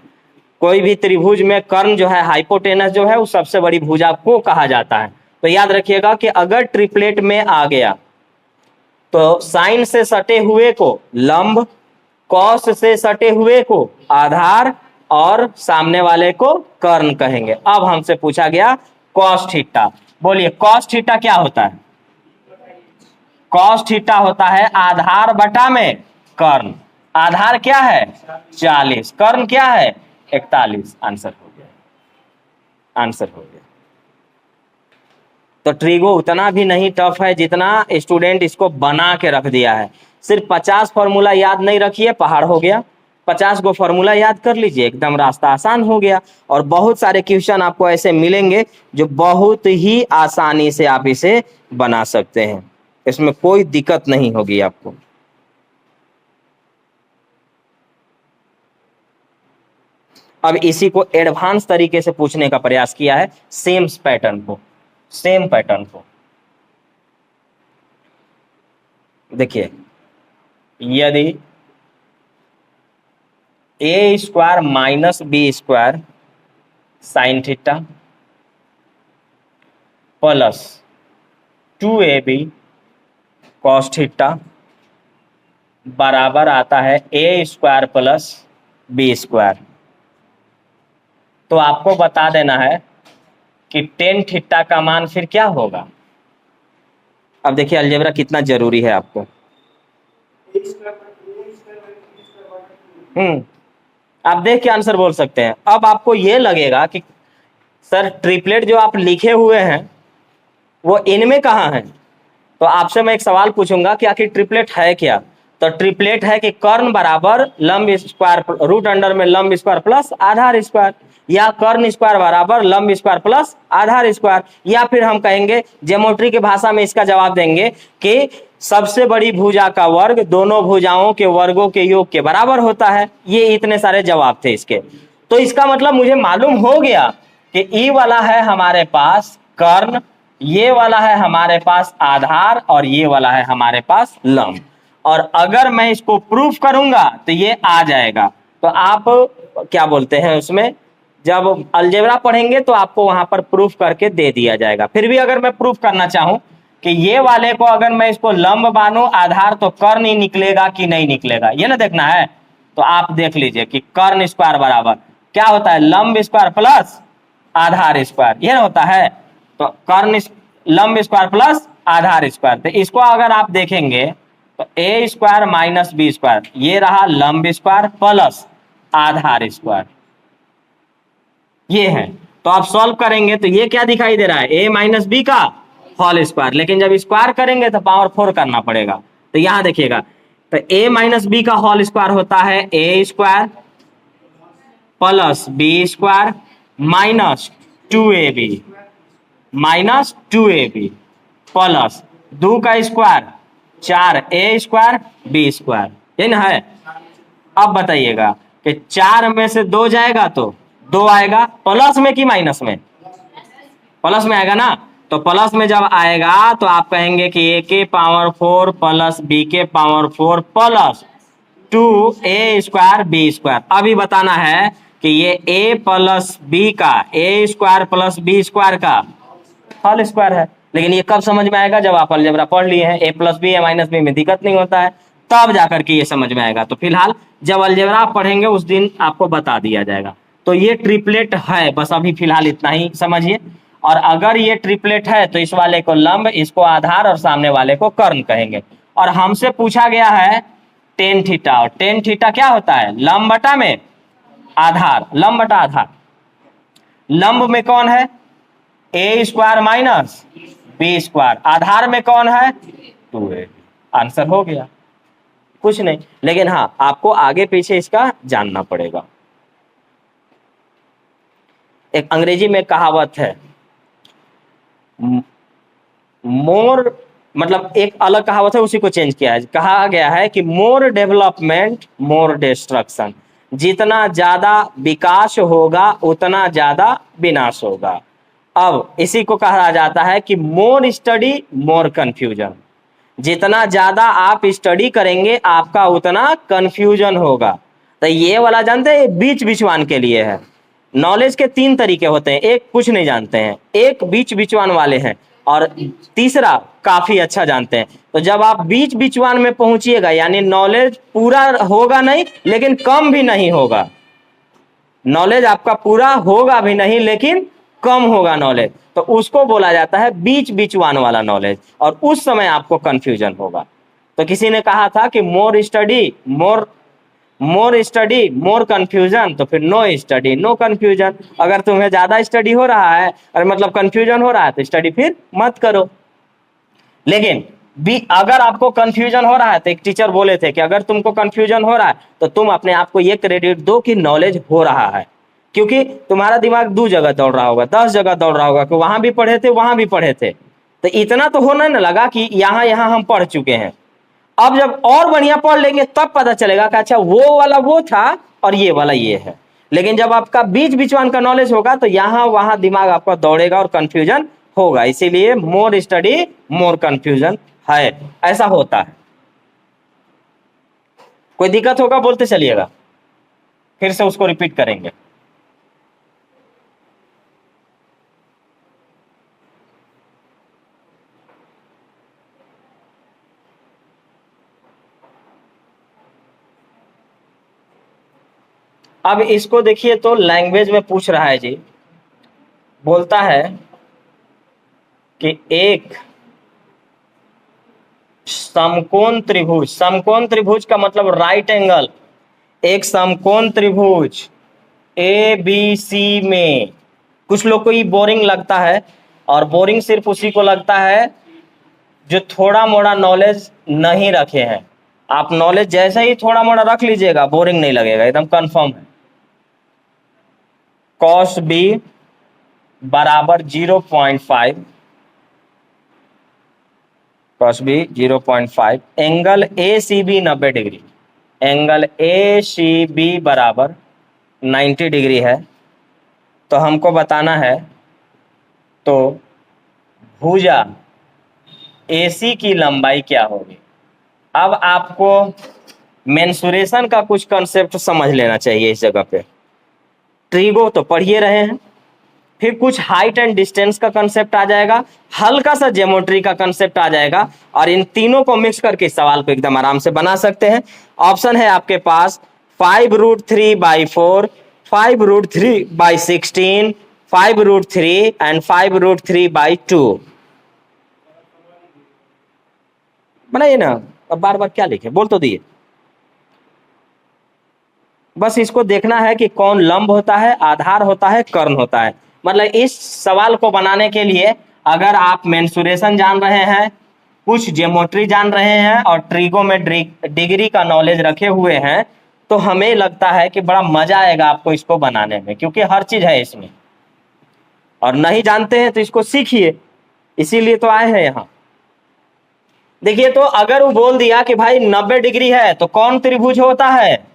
कोई भी त्रिभुज में कर्ण जो है, हाइपोटेनस जो है, वो सबसे बड़ी भुजा को कहा जाता है। तो याद रखिएगा कि अगर ट्रिपलेट में आ गया तो साइन से सटे हुए को लंब, कॉस से सटे हुए को आधार, और सामने वाले को कर्ण कहेंगे। अब हमसे पूछा गया कॉस थीटा। बोलिए कॉस थीटा क्या होता है? कॉस थीटा होता है आधार बटा में कर्ण। आधार क्या है? 40, कर्ण क्या है? 41। आंसर हो गया, आंसर हो गया। तो ट्रिगो उतना भी नहीं टफ है जितना स्टूडेंट इसको बना के रख दिया है। सिर्फ 50 फॉर्मूला याद नहीं रखिए, पहाड़ हो गया। 50 गो फॉर्मूला याद कर लीजिए, एकदम रास्ता आसान हो गया। और बहुत सारे क्वेश्चन आपको ऐसे मिलेंगे जो बहुत ही आसानी से आप इसे बना सकते हैं, इसमें कोई दिक्कत नहीं होगी आपको। अब इसी को एडवांस तरीके से पूछने का प्रयास किया है, सेम पैटर्न को, सेम पैटर्न को। देखिए, यदि A square minus B square sine theta plus 2ab cos theta बराबर आता है A square plus B square, तो आपको बता देना है कि टेन थीटा का मान फिर क्या होगा। अब देखिए अलजेब्रा कितना जरूरी है आपको। आप देख के आंसर बोल सकते हैं। अब आपको ये लगेगा कि सर ट्रिपलेट जो आप लिखे हुए हैं वो इनमें कहाँ है, तो आपसे मैं एक सवाल पूछूंगा कि आखिर ट्रिपलेट है क्या। तो ट्रिपलेट है कि कर्ण बराबर लंब स्क्वायर रूट अंडर में लंब स्क्वायर प्लस आधार स्क्वायर, या कर्ण स्क्वायर बराबर लंब स्क्वायर प्लस आधार स्क्वायर, या फिर हम कहेंगे ज्योमेट्री की भाषा में इसका जवाब देंगे कि सबसे बड़ी भुजा का वर्ग दोनों भुजाओं के वर्गों के योग के बराबर होता है। ये इतने सारे जवाब थे इसके। तो इसका मतलब मुझे मालूम हो गया कि ई वाला है हमारे पास कर्ण, ये वाला है हमारे पास आधार, और ये वाला है हमारे पास लंब। और अगर मैं इसको प्रूफ करूंगा तो ये आ जाएगा। तो आप क्या बोलते हैं उसमें, जब अलजेब्रा पढ़ेंगे तो आपको वहां पर प्रूफ करके दे दिया जाएगा। फिर भी अगर मैं प्रूफ करना चाहूं कि ये वाले को अगर मैं इसको लंब मानूं आधार, तो कर्ण ही निकलेगा कि नहीं निकलेगा, ये ना देखना है। तो आप देख लीजिए कि कर्ण स्क्वायर बराबर क्या होता है, लंब स्क्वायर प्लस आधार स्क्वायर, ये ना होता है। तो कर्ण लंब स्क्वायर प्लस आधार स्क्वायर, तो इसको अगर आप देखेंगे तो ए स्क्वायर माइनस बी स्क्वायर, ये रहा लंब स्क्वायर प्लस आधार स्क्वायर, ये है। तो आप सॉल्व करेंगे तो ये क्या दिखाई दे रहा है, ए माइनस बी का होल स्क्वायर। लेकिन जब स्क्वायर करेंगे तो पावर 4 करना पड़ेगा। तो यहां देखिएगा, तो ए माइनस बी का होल स्क्वायर होता है A square plus B square minus 2ab minus 2ab plus 2 का square 4a square B square, ये ना है। अब बताइएगा कि 4 में से 2 जाएगा तो 2 आएगा, प्लस में कि माइनस में, प्लस में आएगा ना। तो प्लस में जब आएगा तो आप कहेंगे कि a के पावर 4 प्लस b के power 4 plus 2a square B square. अभी बताना है कि ये a प्लस b का a square plus B square का होल स्क्वायर है। लेकिन ये कब समझ में आएगा, जब आप अलजेब्रा पढ़ लिए हैं। a प्लस बी या माइनस बी में दिक्कत नहीं होता है, तब जाकर के ये समझ में आएगा। तो फिलहाल जब अलजेब्रा आप पढ़ेंगे उस दिन आपको बता दिया जाएगा। तो ये ट्रिपलेट है, बस अभी फिलहाल इतना ही समझिए। और अगर ये ट्रिपलेट है तो इस वाले को लंब, इसको आधार, और सामने वाले को कर्ण कहेंगे। और हमसे पूछा गया है टेन थीटा, और टेन थीटा क्या होता है? लंब बटा में आधार, लंब बटा आधार। लंब में कौन है? A square minus B square. आधार में कौन है? 2a। आंसर हो गया, कुछ नहीं। लेकिन हाँ, आपको आगे पीछे इसका जानना पड़ेगा। एक अंग्रेजी में कहावत है, मोर, मतलब एक अलग कहावत है, उसी को चेंज किया है। कहा गया है कि मोर डेवलपमेंट मोर डिस्ट्रक्शन, जितना ज्यादा विकास होगा उतना ज्यादा विनाश होगा। अब इसी को कहा जाता है कि मोर स्टडी मोर कंफ्यूजन, जितना ज्यादा आप स्टडी करेंगे आपका उतना कंफ्यूजन होगा। तो ये वाला जानते हैं, बीच बिचवान के लिए है। नॉलेज के 3 तरीके होते हैं, एक कुछ नहीं जानते हैं, एक बीच बिचवान वाले हैं, और तीसरा काफी अच्छा जानते हैं। तो जब आप बीच बिचवान में पहुंचिएगा, यानी नॉलेज पूरा होगा नहीं लेकिन कम भी नहीं होगा, नॉलेज आपका पूरा होगा भी नहीं लेकिन कम होगा नॉलेज, तो उसको बोला जाता है बीच बिचवान वाला नॉलेज, और उस समय आपको कंफ्यूजन होगा। तो किसी ने कहा था कि मोर स्टडी मोर कंफ्यूजन, तो फिर नो स्टडी नो कंफ्यूजन। अगर तुम्हें ज्यादा स्टडी हो रहा है और मतलब कंफ्यूजन हो रहा है तो स्टडी फिर मत करो। लेकिन अगर आपको कंफ्यूजन हो रहा है, तो एक टीचर बोले थे कि अगर तुमको कंफ्यूजन हो रहा है तो तुम अपने आप को ये क्रेडिट दो कि नॉलेज हो रहा है, क्योंकि तुम्हारा दिमाग 2 जगह दौड़ रहा होगा, 10 जगह दौड़ रहा होगा कि वहां भी पढ़े थे वहां भी पढ़े थे, तो इतना तो होना ना लगा कि यहां हम पढ़ चुके हैं। अब जब और बढ़िया पढ़ लेंगे तब पता चलेगा कि अच्छा वो वाला वो था और ये वाला ये है। लेकिन जब आपका बीच बिचवान का नॉलेज होगा तो यहां वहां दिमाग आपका दौड़ेगा और कंफ्यूजन होगा। इसीलिए मोर स्टडी मोर कंफ्यूजन है, ऐसा होता है। कोई दिक्कत होगा बोलते चलिएगा, फिर से उसको रिपीट करेंगे। अब इसको देखिए, तो लैंग्वेज में पूछ रहा है जी, बोलता है कि एक समकोण त्रिभुज, समकोण त्रिभुज का मतलब राइट एंगल, एक समकोण त्रिभुज ए बी सी में, कुछ लोग को ये बोरिंग लगता है, और बोरिंग सिर्फ उसी को लगता है जो थोड़ा मोड़ा नॉलेज नहीं रखे हैं। आप नॉलेज जैसे ही थोड़ा मोड़ा रख लीजिएगा बोरिंग नहीं लगेगा, एकदम कंफर्म है। कॉस बी बराबर 0.5, cos B 0.5, angle A C B 90 degree, angle A C B बराबर 90 डिग्री है। तो हमको बताना है तो भुजा AC की लंबाई क्या होगी। अब आपको मेंसुरेशन का कुछ कंसेप्ट समझ लेना चाहिए इस जगह पे। ट्रिगो तो पढ़िए रहे हैं, फिर कुछ हाइट एंड डिस्टेंस का कंसेप्ट आ जाएगा, हल्का सा ज्योमेट्री का कंसेप्ट आ जाएगा, और इन तीनों को मिक्स करके सवाल को एकदम आराम से बना सकते हैं। ऑप्शन है आपके पास 5√3/4, 5√3/16, 5√3 एंड 5√3/2। बनाइए ना, अब बार बार क्या लिखे, बोल तो दिए। बस इसको देखना है कि कौन लंब होता है, आधार होता है, कर्ण होता है। मतलब इस सवाल को बनाने के लिए अगर आप मेंसुरेशन जान रहे हैं, कुछ ज्योमेट्री जान रहे हैं और ट्रिगोमेट्री का नॉलेज रखे हुए हैं, तो हमें लगता है कि बड़ा मजा आएगा आपको इसको बनाने में, क्योंकि हर चीज है इसमें। और नहीं जानते हैं तो इसको सीखिए, इसीलिए तो आए हैं यहाँ। देखिए, तो अगर वो बोल दिया कि भाई 90 डिग्री है तो कौन त्रिभुज होता है?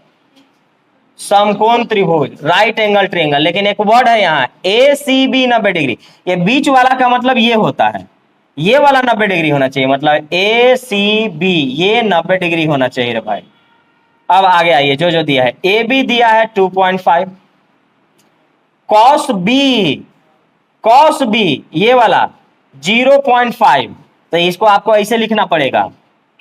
समकोण त्रिभुज, राइट एंगल ट्रायंगल। लेकिन एक वर्ड है यहाँ ACB 90 डिग्री, ये बीच वाला का मतलब ये होता है, ये वाला 90 डिग्री होना चाहिए, मतलब ACB ये 90 डिग्री होना चाहिए रे भाई। अब आगे आइए, जो जो दिया है, AB दिया है 2.5, कॉस बी ये वाला 0.5, तो इसको आपको ऐसे लिखना पड़ेगा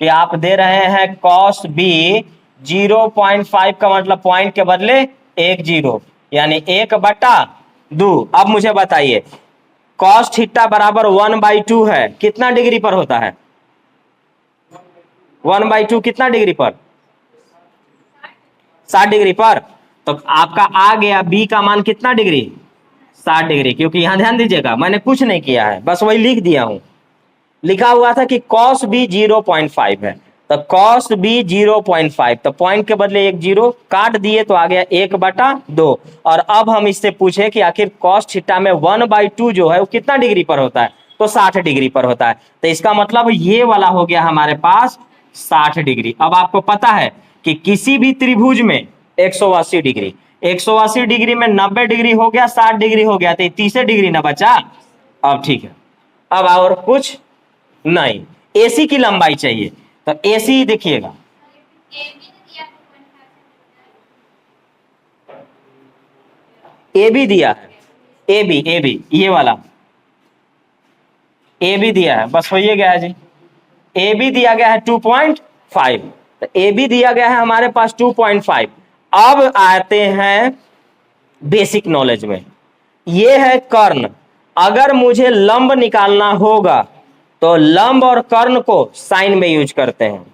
कि आप दे रहे हैं कॉस बी 0.5 का मतलब पॉइंट के बदले 1 0, यानी 1/2। अब मुझे बताइए, कॉस थीटा बराबर 1/2 है, कितना डिग्री पर होता है? 1/2 कितना डिग्री पर? 60 डिग्री पर। तो आपका आ गया बी का मान कितना डिग्री? 60 डिग्री। क्योंकि यहां ध्यान दीजिएगा मैंने कुछ नहीं किया है, बस वही लिख दिया हूं। लिखा हुआ था कि cos b 0.5 है, तो cos b 0.5, तो पॉइंट के बदले एक जीरो काट दिए तो आ गया 1/2। और अब हम इससे पूछे कि आखिर cos थीटा में 1/2 जो है वो कितना डिग्री पर होता है? तो 60 डिग्री पर होता है। तो इसका मतलब ये वाला हो गया हमारे पास 60 डिग्री। अब आपको पता है कि किसी भी त्रिभुज में 180 डिग्री, 180 डिग्री में 90 डिग्री हो गया, 60 डिग्री हो गया, तो 30 डिग्री ना बचा। अब ठीक है, अब और कुछ नहीं, एसी की लंबाई चाहिए। तो एसी देखिएगा, ए भी दिया है, ए बी ये वाला ए भी दिया है, बस हो ये गया है जी। ए भी दिया गया है 2.5, तो ए भी दिया गया है हमारे पास 2.5। अब आते हैं बेसिक नॉलेज में, ये है कर्ण। अगर मुझे लंब निकालना होगा तो लंब और कर्ण को साइन में यूज करते हैं।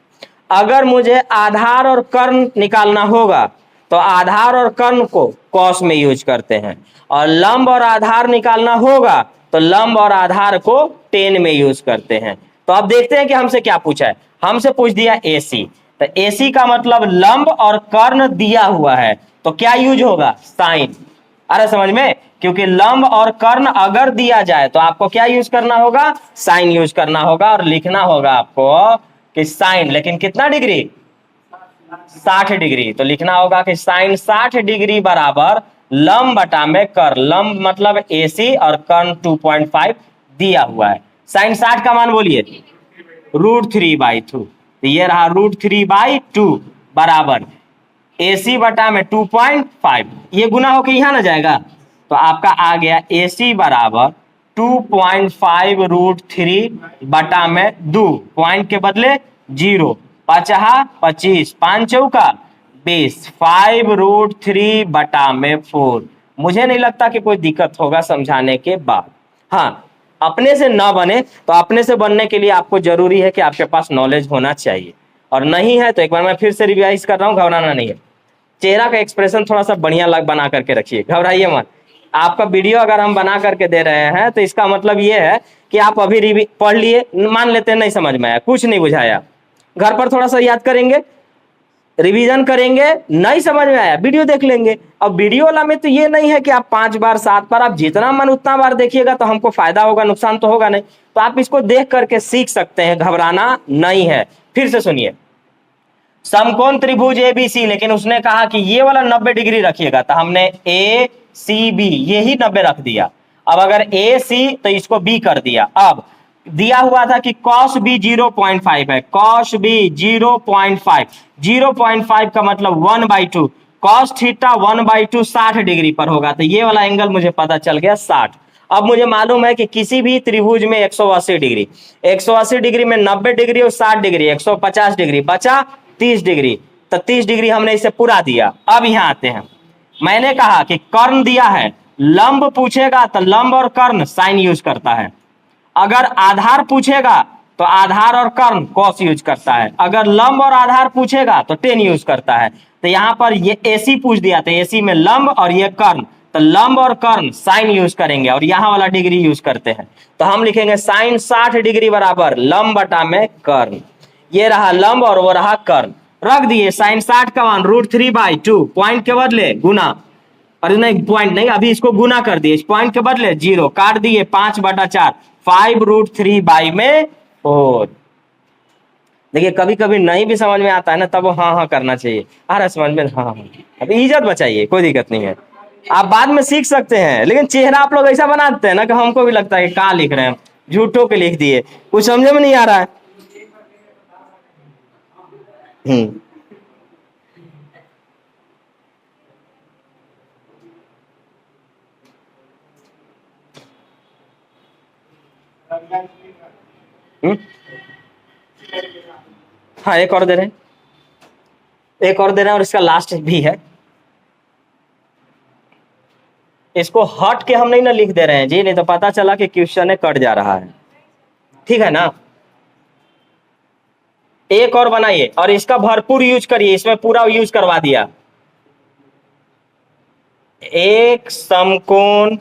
अगर मुझे आधार और कर्ण निकालना होगा तो आधार और कर्ण को कॉस में यूज करते हैं। और लंब और आधार निकालना होगा तो लंब और आधार को टेन में यूज करते हैं। तो अब देखते हैं कि हमसे क्या पूछा है। हमसे पूछ दिया एसी, तो एसी का मतलब लंब और कर्ण दिया हुआ है, तो क्या यूज होगा? साइन। अरे समझ में, क्योंकि लंब और कर्ण अगर दिया जाए तो आपको क्या यूज करना होगा? साइन यूज करना होगा। और लिखना होगा आपको कि साइन, लेकिन कितना डिग्री? 60 डिग्री। तो लिखना होगा कि साइन 60 डिग्री बराबर लंब बटा में कर्ण। लंब मतलब एसी और कर्ण 2.5 दिया हुआ है। साइन 60 का मान बोलिए, √3/2। तो ये रहा √3/2 बराबर AC बटा में 2.5। ये गुना होके यहां ना जाएगा, तो आपका आ गया AC बराबर 2.5 √3 बटा में 2, पॉइंट के बदले 0, 5 25, 5 चौका 20, 5 √3 बटा में 4। मुझे नहीं लगता कि कोई दिक्कत होगा समझाने के बाद। हाँ, अपने से ना बने तो अपने से बनने के लिए आपको जरूरी है कि आपके पास नॉलेज होना चाहिए, और नहीं है तो एक बार मैं फिर से रिवाइज कर रहा हूं, घबराना नहीं है। चेहरा का एक्सप्रेशन थोड़ा सा बढ़िया बना करके रखिए, घबराइए मत। आपका वीडियो अगर हम बना करके दे रहे हैं तो इसका मतलब ये है कि आप अभी पढ़ लिए, मान लेते हैं नहीं समझ में आया, कुछ नहीं बुझाया, घर पर थोड़ा सा याद करेंगे, रिवीजन करेंगे, नहीं समझ में आया वीडियो देख लेंगे। अब वीडियो वाला में तो ये नहीं है कि आप 5 बार 7 बार, आप जितना मन उतना बार देखिएगा तो हमको फायदा होगा, नुकसान तो होगा नहीं। तो आप इसको देख करके सीख सकते हैं, घबराना नहीं है। फिर से सुनिए, समकोण त्रिभुज एबीसी, लेकिन उसने कहा कि ये वाला 90 डिग्री रखिएगा, तो हमने ए सी बी यही 90 रख दिया। अब अगर ए सी तो इसको बी कर दिया। अब दिया हुआ था कि cos b 0.5 है, cos b 0.5, 0.5 का मतलब 1/2, cos थीटा 1/2 60 डिग्री पर होगा, तो ये वाला एंगल मुझे पता चल गया 60। अब मुझे मालूम है कि किसी भी त्रिभुज में 180 डिग्री, 180 डिग्री में 90 डिग्री और 60 डिग्री, 150 डिग्री बचा 30 डिग्री, तो 30 डिग्री हमने इसे पूरा दिया। अब यहां आते हैं, मैंने कहा कि कर्ण दिया है, लंब पूछेगा तो लंब और कर्ण साइन यूज करता है। अगर आधार पूछेगा तो आधार और कर्ण कॉस यूज करता है। अगर लंब और आधार पूछेगा तो टेन यूज करता है। तो यहां पर ये एसी पूछ दिया, तो एसी में लंब और ये कर्ण, तो लंब और कर्ण साइन यूज करेंगे और यहां वाला डिग्री यूज करते हैं। तो हम लिखेंगे साइन 60 डिग्री बराबर लंब बटा में कर्ण। ये रहा लंब और वो रहा कर्ण, रख दिए। साइन 60 का मान √3/2, पॉइंट के बदले गुना, अरे नहीं पॉइंट नहीं, अभी इसको गुना कर दिए, इस पॉइंट के बदले 0 काट दिए, 5/4, 5 √3/4। देखिए कभी कभी नहीं भी समझ में आता है ना, तब वो हाँ हाँ करना चाहिए। आ रहा समझ में? हाँ हाँ, अभी इज्जत बचाइए, कोई दिक्कत नहीं है, आप बाद में सीख सकते हैं। लेकिन चेहरा आप लोग ऐसा बना देते हैं ना कि हमको भी लगता है कि कहाँ लिख रहे हैं, झूठों के लिख दिए, कुछ समझे में नहीं आ रहा है। हाँ एक और दे रहे हैं, एक और दे रहे हैं, और इसका लास्ट भी है। इसको हट के हम नहीं ना लिख दे रहे हैं जी, नहीं तो पता चला कि क्वेश्चन कट जा रहा है, ठीक है ना। एक और बनाइए और इसका भरपूर यूज करिए, इसमें पूरा यूज करवा दिया। एक समकोण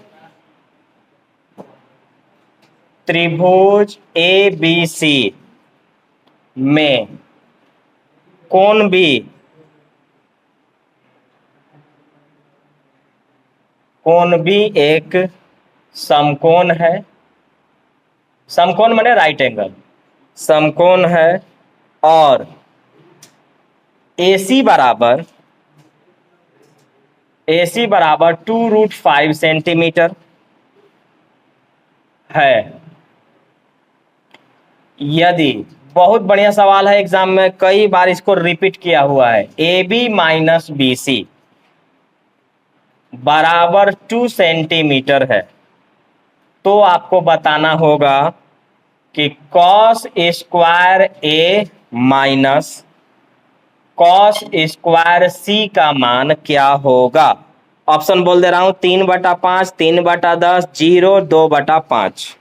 त्रिभुज ए बी सी में कोण भी एक समकोण है, समकोण माने राइट एंगल, समकोण है और AC बराबर 2√5 सेंटीमीटर है। यदि, बहुत बढ़िया सवाल है, एग्जाम में कई बार इसको रिपीट किया हुआ है, AB माइनस BC बराबर 2 सेंटीमीटर है, तो आपको बताना होगा कि cos square A minus cos square C का मान क्या होगा। ऑप्शन बोल दे रहा हूं, 3/5, 3/10, 0, 2/5।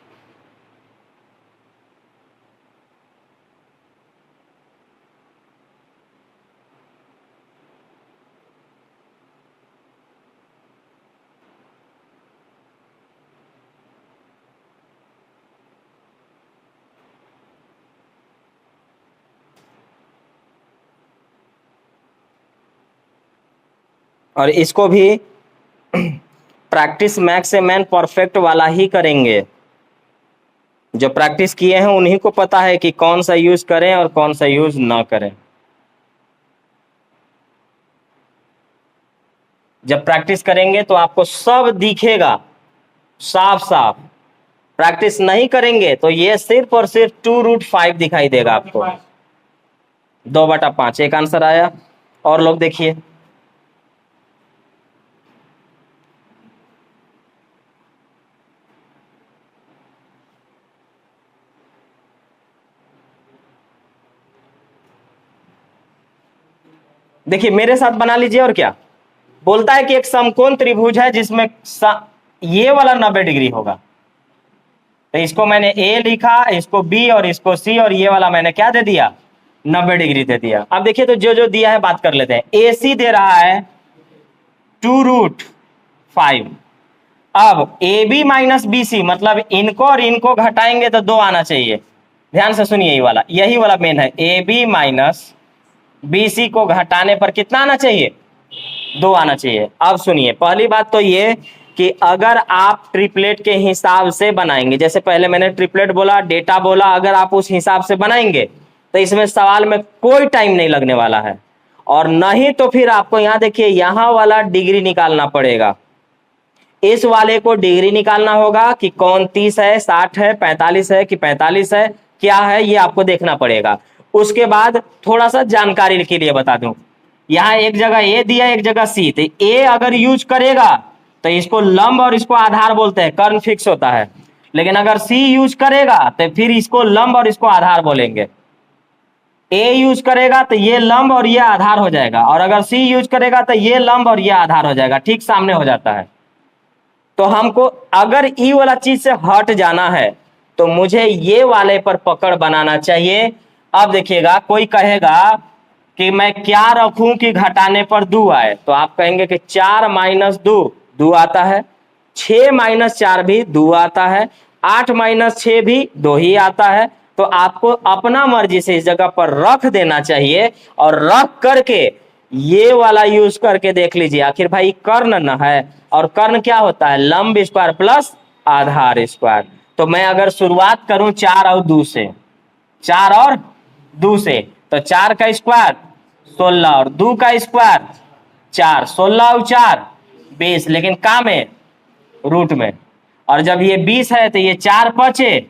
और इसको भी प्रैक्टिस मैक्स से मैन परफेक्ट वाला ही करेंगे। जो प्रैक्टिस किए हैं उन्हीं को पता है कि कौन सा यूज करें और कौन सा यूज ना करें। जब प्रैक्टिस करेंगे तो आपको सब दिखेगा साफ साफ, प्रैक्टिस नहीं करेंगे तो ये सिर्फ और सिर्फ 2√5 दिखाई देगा आपको। 2/5 एक आंसर आया। और लोग देखिए, देखिए मेरे साथ बना लीजिए। और क्या बोलता है कि एक समकोण त्रिभुज है जिसमें ये वाला 90 डिग्री होगा, तो इसको मैंने A लिखा, इसको B और इसको C, और ये वाला मैंने क्या दे दिया, 90 डिग्री दे दिया। अब देखिए तो जो जो दिया है बात कर लेते हैं। AC दे रहा है 2√5। अब AB माइनस BC मतलब इनको और इनको घटाएंगे तो 2 आना चाहिए। ध्यान से सुनिए, यही वाला मेन है। AB माइनस BC को घटाने पर कितना आना चाहिए, 2 आना चाहिए। अब सुनिए, पहली बात तो ये कि अगर आप ट्रिपलेट के हिसाब से बनाएंगे, जैसे पहले मैंने ट्रिपलेट बोला, डेटा बोला, अगर आप उस हिसाब से बनाएंगे तो इसमें सवाल में कोई टाइम नहीं लगने वाला है। और नहीं तो फिर आपको यहां देखिए, यहां वाला डिग्री निकालना पड़ेगा, इस वाले को डिग्री निकालना होगा कि कौन 30 है, 60 है, 45 है कि 45 है, क्या है ये आपको देखना पड़ेगा। उसके बाद थोड़ा सा जानकारी के लिए बता दूं, यहां एक जगह A दिया, एक जगह C, तो A अगर यूज करेगा तो इसको लंब और इसको आधार बोलते हैं, कर्ण फिक्स होता है। लेकिन अगर C यूज करेगा तो फिर इसको लंब और इसको आधार बोलेंगे। A यूज करेगा तो ये लंब और ये आधार हो जाएगा, और अगर C यूज करेगा तो ये लंब और ये आधार हो जाएगा, ठीक सामने हो जाता है। तो हमको अगर ई वाला चीज से हट जाना है तो मुझे ये वाले पर पकड़ बनाना चाहिए। अब देखिएगा, कोई कहेगा कि मैं क्या रखूं कि घटाने पर 2 आए, तो आप कहेंगे कि 4 माइनस 2 आता है, 6 माइनस 4 भी 2 आता है, 8 माइनस 6 भी 2 ही आता है। तो आपको अपना मर्जी से इस जगह पर रख देना चाहिए, और रख करके ये वाला यूज करके देख लीजिए। आखिर भाई कर्ण न है, और कर्ण क्या होता है, लंब स्क्वायर प्लस आधार स्क्वायर। तो मैं अगर शुरुआत करूं 4 और 2 से, 4 और 2 से, तो 4 का स्क्वायर 16 और 2 का स्क्वायर 4, 16 और 4 20, लेकिन का में रूट में। और जब ये 20 है तो ये 4 पचे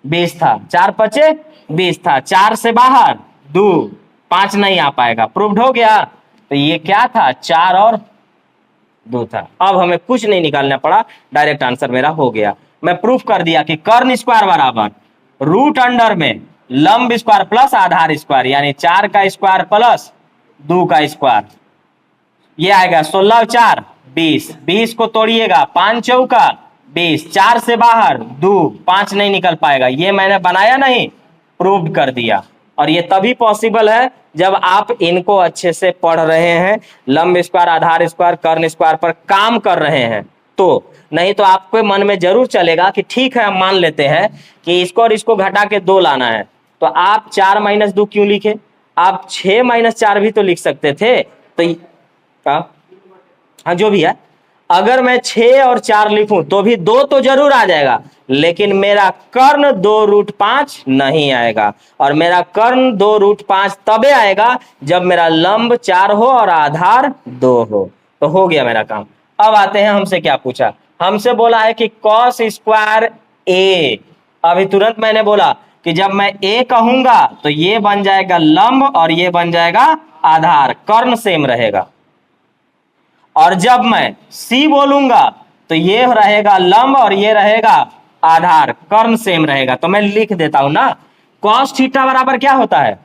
20 था, 4 पचे 20 था, 4 से बाहर 2, 5 नहीं आ पाएगा, प्रूव्ड हो गया। तो ये क्या था, 4 और 2 था। अब हमें कुछ नहीं निकालना पड़ा, डायरेक्ट आंसर मेरा हो गया। मैं प्रूफ कर दिया कि कर्ण स्क्वायर बराबर रूट अंडर में लंब स्क्वायर प्लस आधार स्क्वायर, यानी 4 का स्क्वायर प्लस 2 का स्क्वायर, ये आएगा 16 और 4 20, 20 को तोड़िएगा, 5 चौका 20, 4 से बाहर 2, 5 नहीं निकल पाएगा। ये मैंने बनाया नहीं, प्रूव्ड कर दिया। और ये तभी पॉसिबल है जब आप इनको अच्छे से पढ़ रहे हैं, लंब स्क्वायर, आधार स्क्वायर, कर्ण स्क्वायर पर काम कर रहे हैं तो। नहीं तो आपके मन में जरूर चलेगा कि ठीक है हम मान लेते हैं कि इसको और इसको घटा के 2 लाना है, तो आप 4 - 2 क्यों लिखे? आप 6 - 4 भी तो लिख सकते थे। तो हाँ जो भी है, अगर मैं 6 और 4 लिखूं तो भी 2 तो जरूर आ जाएगा, लेकिन मेरा कर्ण 2√5 नहीं आएगा। और मेरा कर्ण 2√5 तबे आएगा जब मेरा लंब 4 हो और आधार 2 हो। तो हो गया मेरा काम। अब आते हैं, हमसे क्या पूछा? हमसे बोला है कि कॉस स्क्वायर ए। अभी तुरंत मैंने बोला कि जब मैं ए कहूंगा तो ये बन जाएगा लंब और ये बन जाएगा आधार, कर्ण सेम रहेगा। और जब मैं सी बोलूंगा तो ये रहेगा लंब और ये रहेगा आधार, कर्ण सेम रहेगा। तो मैं लिख देता हूं ना, कॉस थीटा बराबर क्या होता है?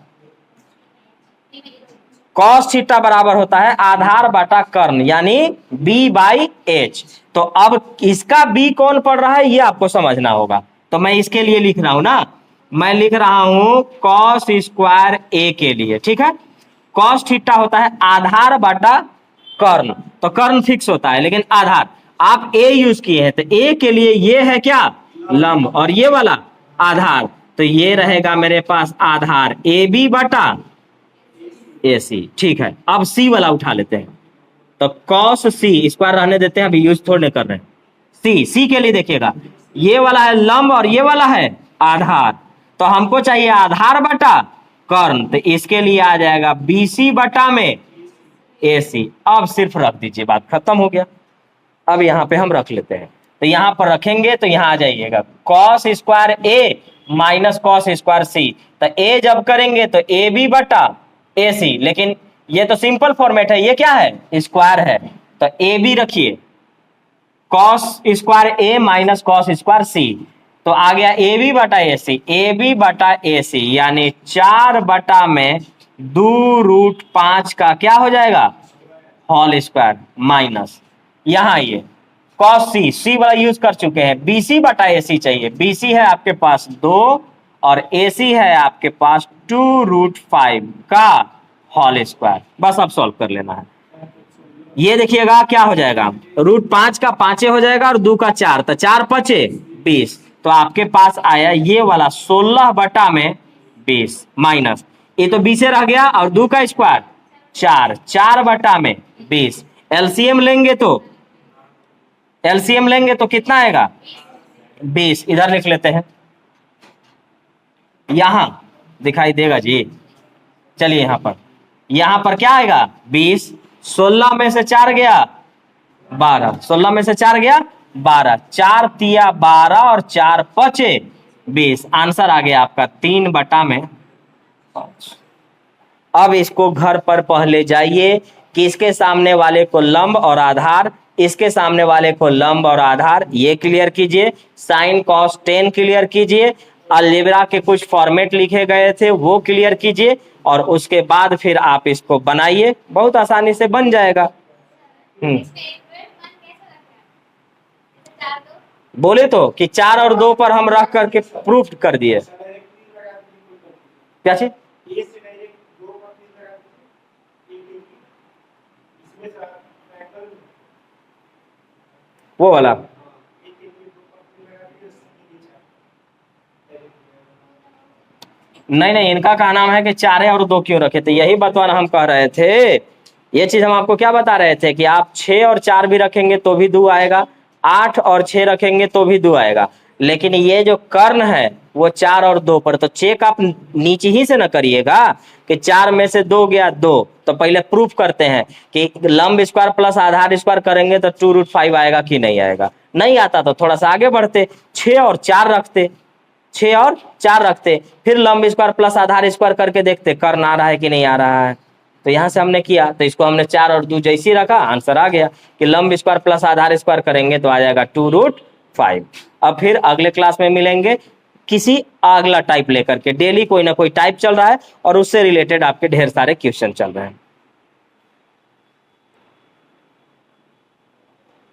कॉस थीटा बराबर होता है आधार बटा कर्ण, यानी b/h। तो अब इसका b कौन पढ़ रहा है ये आपको समझना होगा, तो मैं इसके लिए लिख रहा हूं ना, मैं लिख रहा हूं कॉस स्क्वायर a के लिए। ठीक है, कॉस थीटा होता है आधार बटा कर्ण, तो कर्ण फिक्स होता है, लेकिन आधार आप a यूज किए हैं तो a के लिए ये है क्या? लंब, और ये वाला आधार। तो ये रहेगा मेरे पास आधार AB बटा AC। ठीक है, अब C वाला उठा लेते हैं। तो कॉस C स्क्वायर रहने देते हैं, अभी यूज थोड़े कर रहे हैं। C के लिए देखिएगा, ये वाला है लंब और ये वाला है आधार, तो हमको चाहिए आधार बटा कर्ण, तो इसके लिए आ जाएगा BC बटा में AC। अब सिर्फ रख दीजिए, बात खत्म हो गया। अब यहां पे हम रख लेते हैं, तो यहां पर रखेंगे तो यहां आ जाइएगा cos square A minus cos square C। तो A जब करेंगे तो AB बटा AC, लेकिन ये तो सिंपल फॉर्मेट है, ये क्या है? स्क्वायर है, तो AB रखिए, cos square A minus cos square C, तो आ गया AB बटा AC। AB बटा AC यानी 4 बटा में 2√5 का क्या हो जाएगा? होल स्क्वायर माइनस, यहां ये कॉस C वाला यूज कर चुके हैं, BC बटा AC चाहिए। BC है आपके पास 2 और AC है आपके पास 2√5 का होल स्क्वायर। बस अब सॉल्व कर लेना है। ये देखिएगा क्या हो जाएगा, √5 का 5 हो जाएगा और 2 का 4, तो 4 × 5 = 20। तो आपके पास आया ये वाला 16 बटा में 20 माइनस, ये तो 20 रह गया और 2 का स्क्वायर 4, 4 बटा में 20। एलसीएम लेंगे तो कितना आएगा? 20। इधर लिख लेते हैं, यहां दिखाई देगा जी। चलिए यहां पर क्या आएगा? 20। 16 में से 4 गया 12, 16 में से 4 गया 12, 4 तिया 12 और 4 5 20। आंसर आ गया आपका 3 बटा में 5। अब इसको घर पर पहले जाइए कि इसके सामने वाले को लंब और आधार, इसके सामने वाले को लंब और आधार, ये क्लियर कीजिए। साइन कॉस टेन क्लियर कीजिए। अलजेब्रा के कुछ फॉर्मेट लिखे गए थे वो क्लियर कीजिए, और उसके बाद फिर आप इसको बनाइए, बहुत आसानी से बन जाएगा। बोले तो कि 4 और 2 पर हम रख करके प्रूफ कर दिए। क्या चीज? वो वाला नहीं, इनका का नाम है कि 4 और 2 क्यों रखे थे, यही बतवाना हम कह रहे थे। ये चीज हम आपको क्या बता रहे थे कि आप 6 और 4 भी रखेंगे तो भी 2 आएगा, 8 और 6 रखेंगे तो भी 2 आएगा, लेकिन ये जो कर्ण है वो 4 और 2 पर। तो चेक आप नीचे ही से ना करिएगा कि 4 में से 2 गया 2, तो पहले प्रूफ करते हैं कि लंब स्क्वायर प्लस आधार स्क्वायर करेंगे तो 2√5 आएगा कि नहीं आएगा। नहीं आता तो थोड़ा सा आगे बढ़ते, 6 और 4 रखते, 6 और 4 रखते, फिर लंब स्क्वायर प्लस आधार स्क्वायर करके देखते कर्ण आ रहा है कि नहीं आ रहा है। तो यहां से हमने किया, तो इसको हमने 4 और 2 जैसी रखा, आंसर आ गया कि लंब स्क्वायर प्लस आधार स्क्वायर करेंगे तो आ जाएगा 2√5। अब फिर अगले क्लास में मिलेंगे किसी अगला टाइप लेकर के। डेली कोई ना कोई टाइप चल रहा है और उससे रिलेटेड आपके ढेर सारे क्वेश्चन चल रहे हैं।